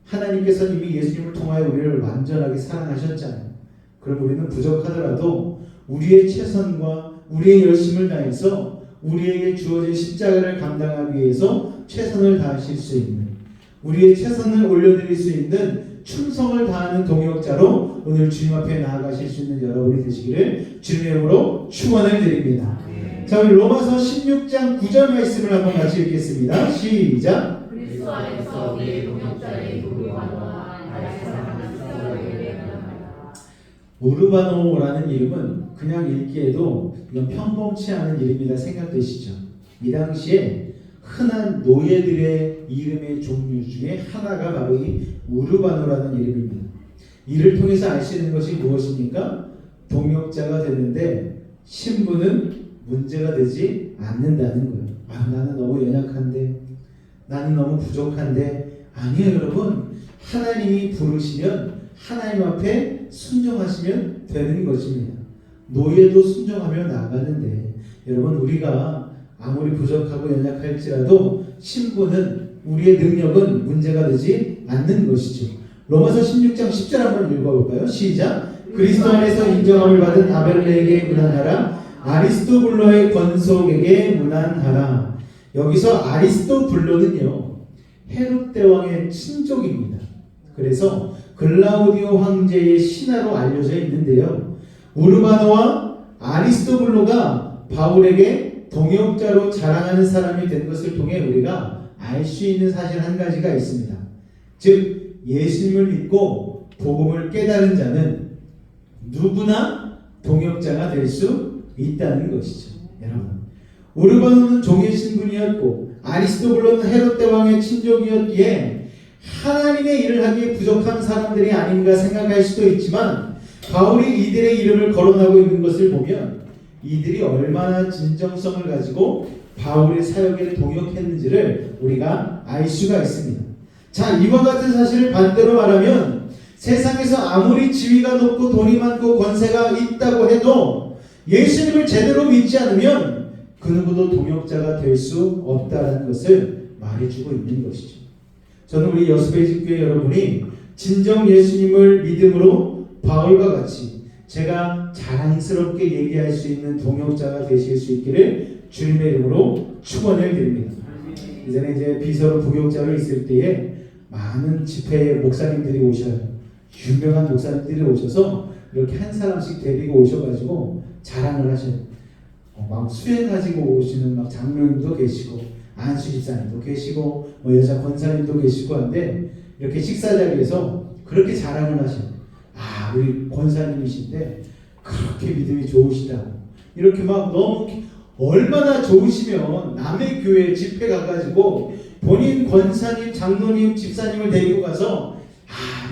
하나님께서 이미 예수님을 통하여 우리를 완전하게 사랑하셨잖아요. 그럼 우리는 부족하더라도 우리의 최선과 우리의 열심을 다해서 우리에게 주어진 십자가를 감당하기 위해서 최선을 다하실 수 있는, 우리의 최선을 올려드릴 수 있는 충성을 다하는 동역자로 오늘 주님 앞에 나아가실 수 있는 여러분이 되시기를 주님의 이름으로 축원을 드립니다. 자, 우리 로마서 16장 9절 말씀을 한번 같이 읽겠습니다. 시작. 그리스도 안에서 우리의 동역자의 우르바노와 나의 사랑하는 사랑을 예배합니다. 우르바노라는 이름은 그냥 읽기에도 이건 평범치 않은 이름이라 생각되시죠? 이 당시에 흔한 노예들의 이름의 종류 중에 하나가 바로 이 우르바노라는 이름입니다. 이를 통해서 알 수 있는 것이 무엇입니까? 동역자가 되는데 신분은 문제가 되지 않는다는 거예요. 나는 너무 연약한데, 나는 너무 부족한데. 아니에요, 여러분. 하나님이 부르시면 하나님 앞에 순종하시면 되는 것입니다. 노예도 순종하며 나가는데, 여러분, 우리가 아무리 부족하고 연약할지라도 신분은, 우리의 능력은 문제가 되지 않는 것이죠. 로마서 16장 10절 한번 읽어볼까요? 시작. 그리스도 안에서 인정함을 받은 아벨레에게 문안하라. 아리스토블로의 권속에게 문안하라. 여기서 아리스토블로는요, 헤롯 대왕의 친족입니다. 그래서 글라우디오 황제의 신하로 알려져 있는데요, 우르바노와 아리스토블로가 바울에게 동역자로 자랑하는 사람이 된 것을 통해 우리가 알 수 있는 사실 한 가지가 있습니다. 즉 예수님을 믿고 복음을 깨달은 자는 누구나 동역자가 될 수 있다는 것이죠. 여러분, 우르바노는 종의 신분이었고 아리스토블로는 헤롯 대왕의 친족이었기에 하나님의 일을 하기에 부족한 사람들이 아닌가 생각할 수도 있지만, 바울이 이들의 이름을 거론하고 있는 것을 보면 이들이 얼마나 진정성을 가지고 바울의 사역에 동역했는지를 우리가 알 수가 있습니다. 자, 이와 같은 사실을 반대로 말하면 세상에서 아무리 지위가 높고 돈이 많고 권세가 있다고 해도 예수님을 제대로 믿지 않으면 그 누구도 동역자가 될 수 없다는 것을 말해주고 있는 것이죠. 저는 우리 여수베이직교회 여러분이 진정 예수님을 믿음으로 바울과 같이 제가 자랑스럽게 얘기할 수 있는 동역자가 되실 수 있기를 주님의 이름으로 축원을 드립니다. 이전에 이제 비서로 부교육자로 있을 때에 많은 집회에 목사님들이 오셔요. 유명한 목사님들이 오셔서 이렇게 한 사람씩 데리고 오셔가지고 자랑을 하셔요. 막 수행 가지고 오시는 막 장로님도 계시고 안수 집사님도 계시고 여자 권사님도 계시고 한데, 이렇게 식사 자리에서 그렇게 자랑을 하셔요. 우리 권사님이신데 그렇게 믿음이 좋으시다고, 이렇게 막 너무 얼마나 좋으시면 남의 교회 집회 가가지고 본인 권사님, 장로님, 집사님을 데리고 가서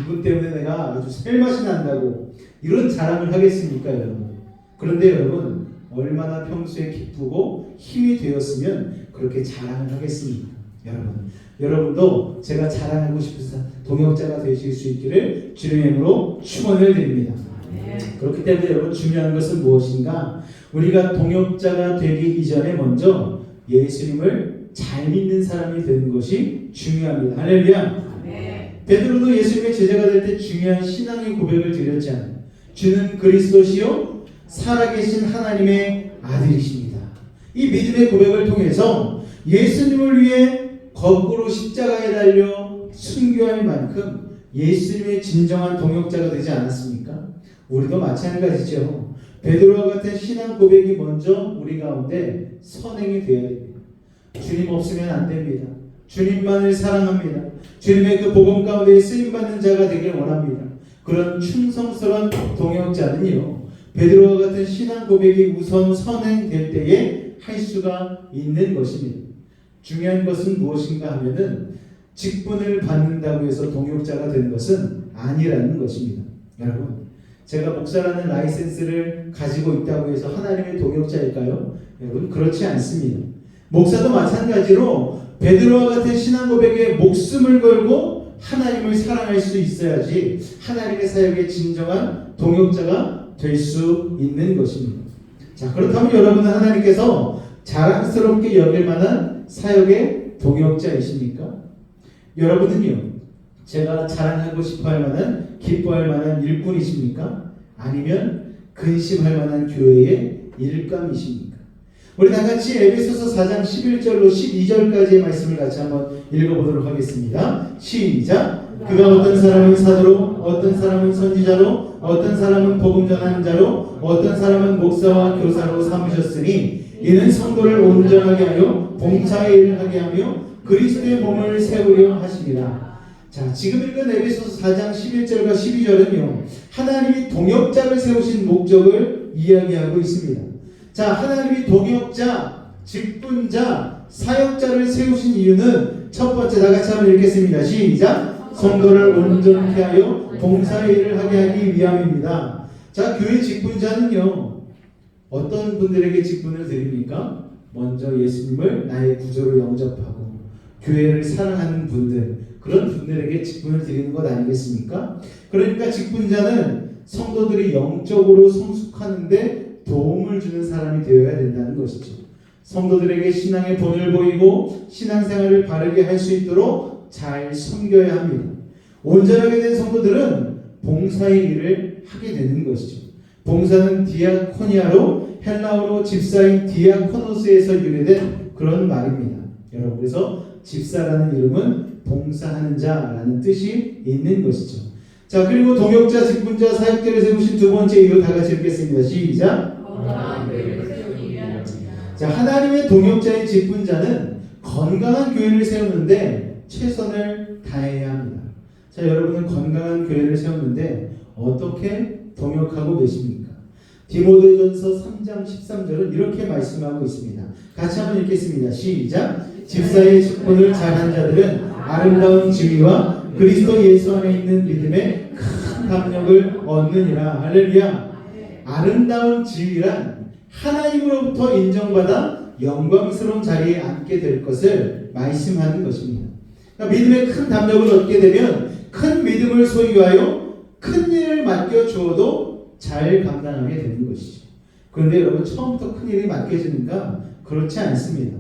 이분 때문에 내가 아주 셀맛이 난다고 이런 자랑을 하겠습니까, 여러분? 그런데 여러분, 얼마나 평소에 기쁘고 힘이 되었으면 그렇게 자랑을 하겠습니까? 여러분도 제가 자랑하고 싶어서 동역자가 되실 수 있기를 주님의 이름으로 축원을 드립니다. 그렇기 때문에 여러분, 중요한 것은 무엇인가? 우리가 동역자가 되기 이전에 먼저 예수님을 잘 믿는 사람이 되는 것이 중요합니다. 할렐루야. 베드로도 예수님의 제자가 될 때 중요한 신앙의 고백을 드렸잖아요. 주는 그리스도시요 살아계신 하나님의 아들이십니다. 이 믿음의 고백을 통해서 예수님을 위해 거꾸로 십자가에 달려 순교할 만큼 예수님의 진정한 동역자가 되지 않았습니까? 우리도 마찬가지죠. 베드로와 같은 신앙 고백이 먼저 우리 가운데 선행이 되어야 됩니다. 주님 없으면 안 됩니다. 주님만을 사랑합니다. 주님의 그 복음 가운데 쓰임받는 자가 되길 원합니다. 그런 충성스러운 동역자는요, 베드로와 같은 신앙 고백이 우선 선행될 때에 할 수가 있는 것입니다. 중요한 것은 무엇인가 하면은 직분을 받는다고 해서 동역자가 되는 것은 아니라는 것입니다. 여러분, 제가 목사라는 라이센스를 가지고 있다고 해서 하나님의 동역자일까요? 여러분, 그렇지 않습니다. 목사도 마찬가지로 베드로와 같은 신앙 고백에 목숨을 걸고 하나님을 사랑할 수 있어야지 하나님의 사역의 진정한 동역자가 될 수 있는 것입니다. 자, 그렇다면 여러분은 하나님께서 자랑스럽게 여길 만한 사역의 동역자이십니까? 여러분은요, 제가 자랑하고 싶어 할 만한, 기뻐할 만한 일꾼이십니까? 아니면 근심할 만한 교회의 일감이십니까? 우리 다 같이 에베소서 4장 11절로 12절까지의 말씀을 같이 한번 읽어보도록 하겠습니다. 시작! 그가 어떤 사람은 사도로, 어떤 사람은 선지자로, 어떤 사람은 복음 전하는 자로, 어떤 사람은 목사와 교사로 삼으셨으니 이는 성도를 온전하게 하여 봉사의 일을 하게 하며 그리스도의 몸을 세우려 하시니라. 자, 지금 읽은 에베소서 4장 11절과 12절은요, 하나님이 동역자를 세우신 목적을 이야기하고 있습니다. 자, 하나님이 동역자, 직분자, 사역자를 세우신 이유는 첫 번째, 다 같이 한번 읽겠습니다. 시작! 성도를 온전케 하여 봉사의 일을 하게 하기 위함입니다. 자, 교회 직분자는요, 어떤 분들에게 직분을 드립니까? 먼저 예수님을 나의 구조로 영접하고 교회를 사랑하는 분들, 그런 분들에게 직분을 드리는 것 아니겠습니까? 그러니까 직분자는 성도들이 영적으로 성숙하는데 도움을 주는 사람이 되어야 된다는 것이죠. 성도들에게 신앙의 본을 보이고 신앙생활을 바르게 할 수 있도록 잘 섬겨야 합니다. 온전하게 된 성도들은 봉사의 일을 하게 되는 것이죠. 봉사는 디아코니아로 헬라어로 집사인 디아코노스에서 유래된 그런 말입니다. 여러분, 그래서 집사라는 이름은 봉사하는 자라는 뜻이 있는 것이죠. 자, 그리고 동역자, 직분자, 사역자를 세우신 두 번째 이유 다 같이 읽겠습니다. 시작! 자, 하나님의 동역자인 직분자는 건강한 교회를 세우는데 최선을 다해야 합니다. 자, 여러분은 건강한 교회를 세우는데 어떻게 동역하고 계십니까? 디모데전서 3장 13절은 이렇게 말씀하고 있습니다. 같이 한번 읽겠습니다. 시작! 집사의 직분을 잘한 자들은 아름다운 지위와 그리스도 예수 안에 있는 믿음의 큰 담력을 얻느니라. 할렐루야. 아름다운 지위란 하나님으로부터 인정받아 영광스러운 자리에 앉게 될 것을 말씀하는 것입니다. 그러니까 믿음의 큰 담력을 얻게 되면 큰 믿음을 소유하여 큰 일을 맡겨 주어도 잘 감당하게 되는 것이죠. 그런데 여러분, 처음부터 큰 일이 맡겨지는가? 그렇지 않습니다.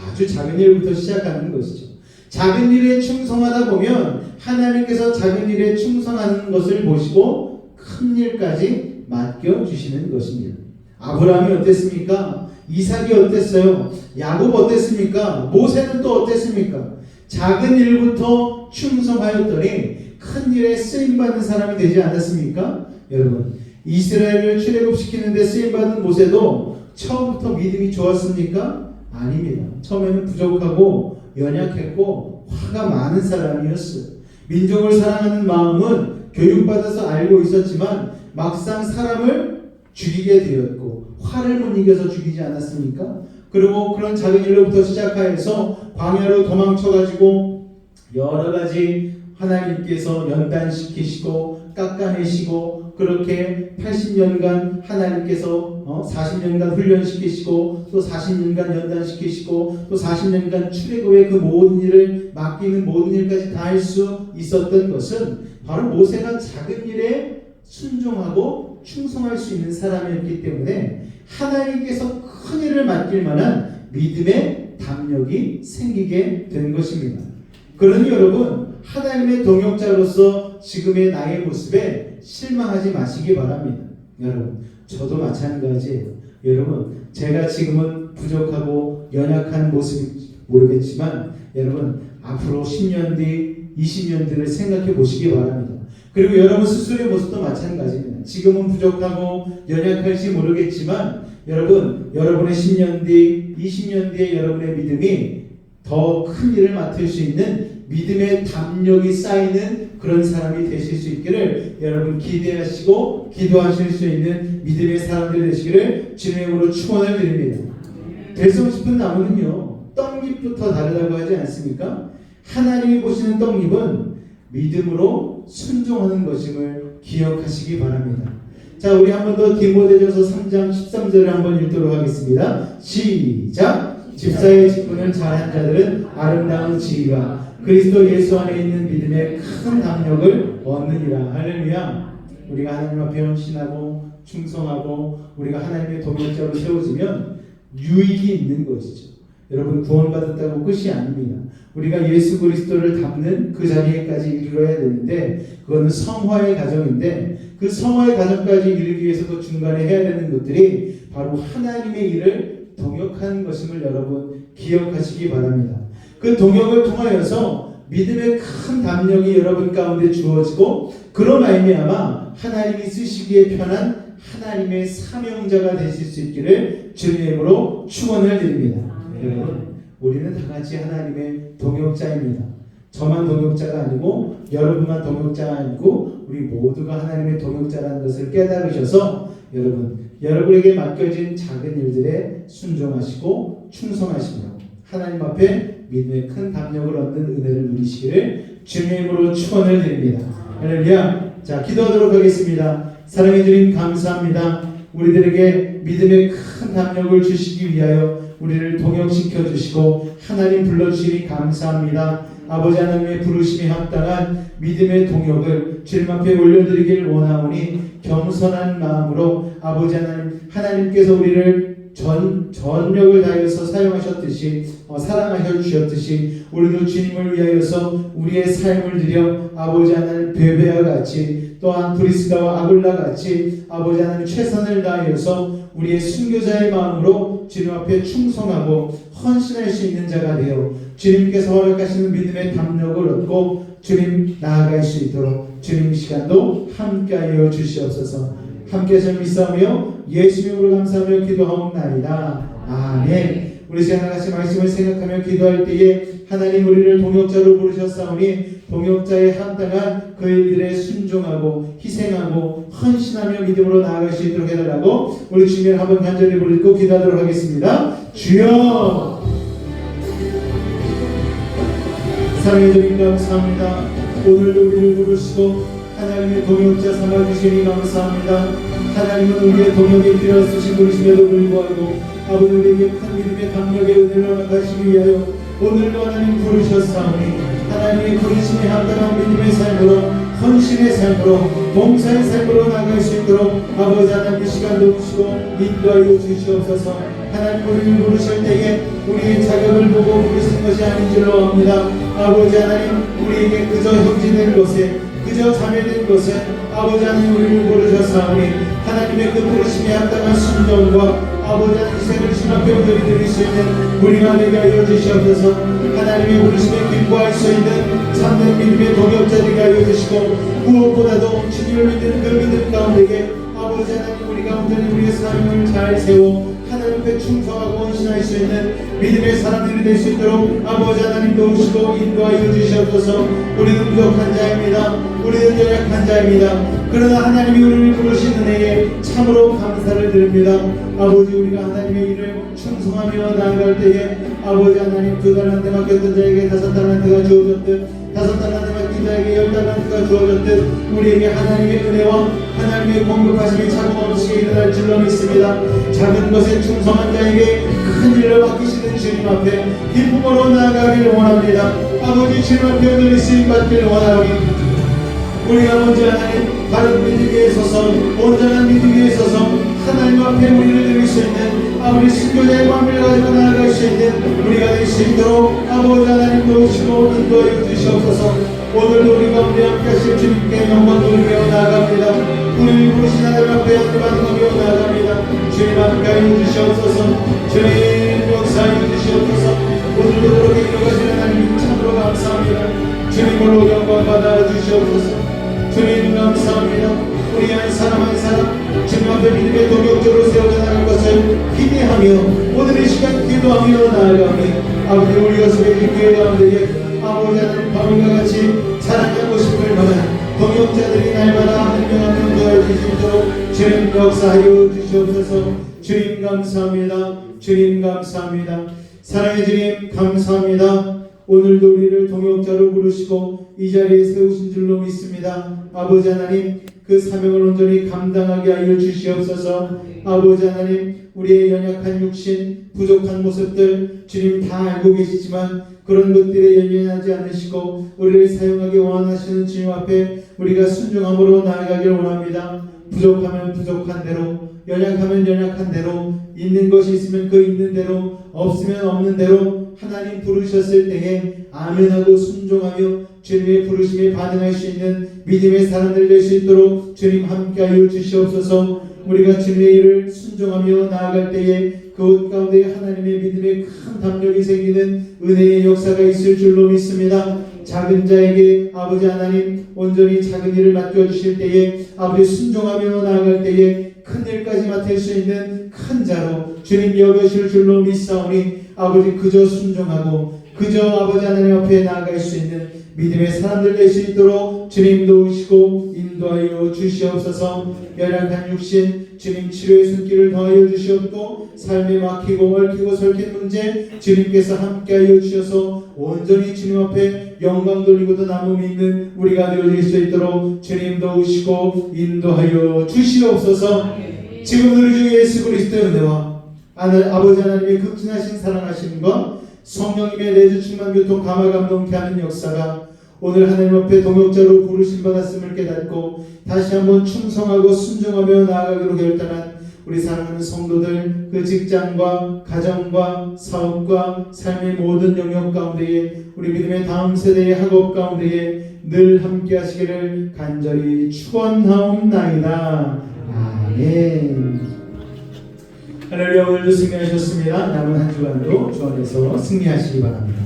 아주 작은 일부터 시작하는 것이죠. 작은 일에 충성하다 보면 하나님께서 작은 일에 충성하는 것을 보시고 큰 일까지 맡겨주시는 것입니다. 아브라함이 어땠습니까? 이삭이 어땠어요? 야곱 어땠습니까? 모세는 또 어땠습니까? 작은 일부터 충성하였더니 큰 일에 쓰임받는 사람이 되지 않았습니까? 여러분, 이스라엘을 출애굽시키는 데 쓰임받은 모세도 처음부터 믿음이 좋았습니까? 아닙니다. 처음에는 부족하고 연약했고 화가 많은 사람이었어요. 민족을 사랑하는 마음은 교육받아서 알고 있었지만 막상 사람을 죽이게 되었고 화를 못 이겨서 죽이지 않았습니까? 그리고 그런 작은 일로부터 시작하여서 광야로 도망쳐가지고 여러 가지 하나님께서 연단시키시고 깎아내시고 그렇게 80년간 하나님께서 40년간 훈련시키시고 또 40년간 연단시키시고 또 40년간 출애굽의 그 모든 일을 맡기는 모든 일까지 다 할 수 있었던 것은 바로 모세가 작은 일에 순종하고 충성할 수 있는 사람이었기 때문에 하나님께서 큰 일을 맡길 만한 믿음의 담력이 생기게 된 것입니다. 그러니 여러분 하나님의 동역자로서 지금의 나의 모습에 실망하지 마시기 바랍니다. 여러분 저도 마찬가지예요. 여러분 제가 지금은 부족하고 연약한 모습이 모르겠지만 여러분 앞으로 10년 뒤 20년 뒤를 생각해 보시기 바랍니다. 그리고 여러분 스스로의 모습도 마찬가지입니다. 지금은 부족하고 연약할지 모르겠지만 여러분 여러분의 10년 뒤 20년 뒤에 여러분의 믿음이 더 큰 일을 맡을 수 있는 믿음의 담력이 쌓이는 그런 사람이 되실 수 있기를 여러분 기대하시고 기도하실 수 있는 믿음의 사람들이 되시기를 주님의 이름으로 축원을 드립니다. 되고 싶은 나무는요 떡잎부터 다르다고 하지 않습니까? 하나님이 보시는 떡잎은 믿음으로 순종하는 것임을 기억하시기 바랍니다. 자, 우리 한 번 더 디모데전서 3장 13절을 한번 읽도록 하겠습니다. 시작! 집사의 직분을 잘한 자들은 아름다운 지위와 그리스도 예수 안에 있는 믿음의 큰 담력을 얻느니라. 할렐루야. 우리가 하나님 앞에 헌신하고 충성하고 우리가 하나님의 동역자로 세워지면 유익이 있는 것이죠. 여러분 구원받았다고 끝이 아닙니다. 우리가 예수 그리스도를 담는 그 자리에까지 이르러야 되는데 그거는 성화의 과정인데 그 성화의 과정까지 이르기 위해서 그 중간에 해야 되는 것들이 바로 하나님의 일을 동역하는 것임을 여러분 기억하시기 바랍니다. 그 동역을 통하여서 믿음의 큰 담력이 여러분 가운데 주어지고 그런 말미암아 하나님이 쓰시기에 편한 하나님의 사명자가 되실 수 있기를 주님의 이름으로 축원을 드립니다. 여러분 우리는 다 같이 하나님의 동역자입니다. 저만 동역자가 아니고 여러분만 동역자가 아니고 우리 모두가 하나님의 동역자라는 것을 깨달으셔서 여러분에게 맡겨진 작은 일들에 순종하시고 충성하시며 하나님 앞에 믿음의 큰 담력을 얻는 은혜를 누리시기를 주님의 이름으로 축원을 드립니다. 할렐루야. 자, 기도하도록 하겠습니다. 사랑해 주님 감사합니다. 우리들에게 믿음의 큰 담력을 주시기 위하여 우리를 동역시켜 주시고 하나님 불러주시니 감사합니다. 아버지 하나님의 부르심이 합당한 믿음의 동역을 주님 앞에 올려드리길 원하오니 겸손한 마음으로 아버지 하나님께서 우리를 전력을 다해서 사용하셨듯이 사랑하셔 주셨듯이 우리도 주님을 위하여서 우리의 삶을 드려 아버지 하나님 베베와 같이 또한 브리스가와 아굴라 같이 아버지 하나님 최선을 다하여서 우리의 순교자의 마음으로 주님 앞에 충성하고 헌신할 수 있는 자가 되어 주님께서 허락하시는 믿음의 담력을 얻고 주님 나아갈 수 있도록 주님 시간도 함께하여 주시옵소서. 함께해서 믿사오며 예수님으로 감사하며 기도하옵나이다. 아멘. 우리 시간 같이 말씀을 생각하며 기도할 때에 하나님 우리를 동역자로 부르셨사오니 동역자에 합당한 그 일들에 순종하고 희생하고 헌신하며 믿음으로 나아갈 수 있도록 해달라고 우리 주님을 한번 간절히 부르고 기도하도록 하겠습니다. 주여 사랑해 주님 감사합니다. 오늘도 우리를 부르시고 하나님의 동역자 삼아주시니 감사합니다. 하나님은 우리의 동역에 필요한 쓰신 분이심에도 불구하고 아버지 우리에게 큰 믿음의 담력의 은혜를 허락하시기 위하여 오늘도 하나님 부르셨사오니 하나님의 부르심에 합당한 믿음의 삶으로 헌신의 삶으로 봉사의 삶으로 나갈 수 있도록 아버지 하나님 이 시간도 주시고 인도하여 주시옵소서. 하나님 우리를 부르실 때에 우리의 자격을 보고 부르시는 것이 아닌 줄로 압니다. 아버지 하나님 우리에게 그저 형제된 것에 그저 자매된 것에 아버지 하나님 우리를 부르셨사오니 하나님의 그 부르심에 합당한 순종과 아버지 하나님 희생을 주님 앞에 올려드릴 수 있는 우리가 되게 하여 주시옵소서. 하나님의 부르심에 기뻐할 수 있는 참된 믿음의 동역자들이 하여 주시고 무엇보다도 주님을 믿는 그 믿음 가운데에 아버지 하나님 우리가 온전히 우리의 삶을 잘 세워 하나님 앞에 충성하고 헌신할 수 있는 믿음의 사람들이 될 수 있도록 아버지 하나님 도우시고 인도하여 주시옵소서. 우리는 부족한 자입니다. 우리는 연약한 자입니다. 그러나 하나님이 우리를 부르신 은혜에 참으로 감사를 드립니다. 아버지, 우리가 하나님의 일을 충성하며 나아갈 때에 아버지 하나님 2달란트 맡겼던 자에게 5달란트가 주어졌듯 5달란트 맡긴 자에게 10달란트가 주어졌듯 우리에게 하나님의 은혜와 하나님의 공급하심이 차고넘치게 일어날 줄로 믿습니다. 작은 것에 충성한 자에게 큰 일을 맡기시는 주님 앞에 기쁨으로 나아가기를 원합니다. 아버지, 주님 앞에 오늘 쓰임받기를 원하오니 우리가 먼저 하나님 바른 믿음 위에 서서 온전한 믿음 위에 서서 하나님 앞에 우리를 드릴 수 있는 아버지 순교자의 마음을 가지고 나아갈 수 있는 우리가 될 수 있도록 아버지 하나님 도우시고 인도하여 주시옵소서. 오늘도 우리 가운데 함께 하실 주님께 영광 돌리며 나아갑니다. 우리를 부르신 하나님 앞에 한마디하며 나아갑니다. 주님 함께하여 주시옵소서. 주님 역사하여 주시옵소서. 오늘도 그렇게 이루어가시는 하나님 참으로 감사합니다. 주님으로 영광 받아 주시옵소서. 주님 감사합니다. 우리 한 사람 한 사람 주님 앞에 믿음의 동역적으로 세워져 나갈 것을 기대하며 오늘 이 시간 기도하며 나아가니 아버지, 우리 가슴에 교회 가운데 아버지 하나님 바울과 같이 자랑하고 싶을 만한 동역자들이 날마다 한 명 한 명 도와줄 수 있도록 주님 역사하여 주시옵소서. 주님 감사합니다. 주님 감사합니다. 사랑의 주님 감사합니다. 오늘도 우리를 동역자로 부르시고 이 자리에 세우신 줄로 믿습니다. 아버지 하나님, 그 사명을 온전히 감당하게 하여 주시옵소서. 아버지 하나님, 우리의 연약한 육신, 부족한 모습들 주님 다 알고 계시지만 그런 것들에 연연하지 않으시고 우리를 사용하기 원하시는 주님 앞에 우리가 순종함으로 나아가길 원합니다. 부족하면 부족한 대로, 연약하면 연약한 대로, 있는 것이 있으면 그 있는 대로, 없으면 없는 대로 하나님 부르셨을 때에 아멘하고 순종하며 주님의 부르심에 반응할 수 있는 믿음의 사람들 될 수 있도록 주님 함께하여 주시옵소서. 우리가 주님의 일을 순종하며 나아갈 때에 그곳 가운데 하나님의 믿음에 큰 담력이 생기는 은혜의 역사가 있을 줄로 믿습니다. 작은 자에게 아버지 하나님 온전히 작은 일을 맡겨주실 때에 아버지 순종하며 나아갈 때에 큰 일까지 맡을 수 있는 큰 자로 주님 여겨실 줄로 믿사오니 아버지, 그저 순종하고 그저 아버지 하나님 앞에 나아갈 수 있는 믿음의 사람들 될 수 있도록 주님 도우시고 인도하여 주시옵소서. 연약한 육신 주님 치료의 손길을 더하여 주시옵고 삶에 막히고 얽히고 설킨 문제 주님께서 함께하여 주셔서 온전히 주님 앞에 영광 돌리고도 남음 있는 우리가 되어질 수 있도록 주님 도우시고 인도하여 주시옵소서. 지금 우리 주 예수 그리스도의 은혜와 아버지 하나님의 극진하신 사랑하심과 성령님의 내주 충만 교통 감화 감동케 하는 역사가 오늘 하나님 앞에 동역자로 부르심 받았음을 깨닫고 다시 한번 충성하고 순종하며 나아가기로 결단한 우리 사랑하는 성도들, 그 직장과 가정과 사업과 삶의 모든 영역 가운데에 우리 믿음의 다음 세대의 학업 가운데에 늘 함께 하시기를 간절히 축원하옵나이다. 아멘. 할렐루야. 오늘도 승리하셨습니다. 남은 한 주간도 주 안에서 승리하시기 바랍니다.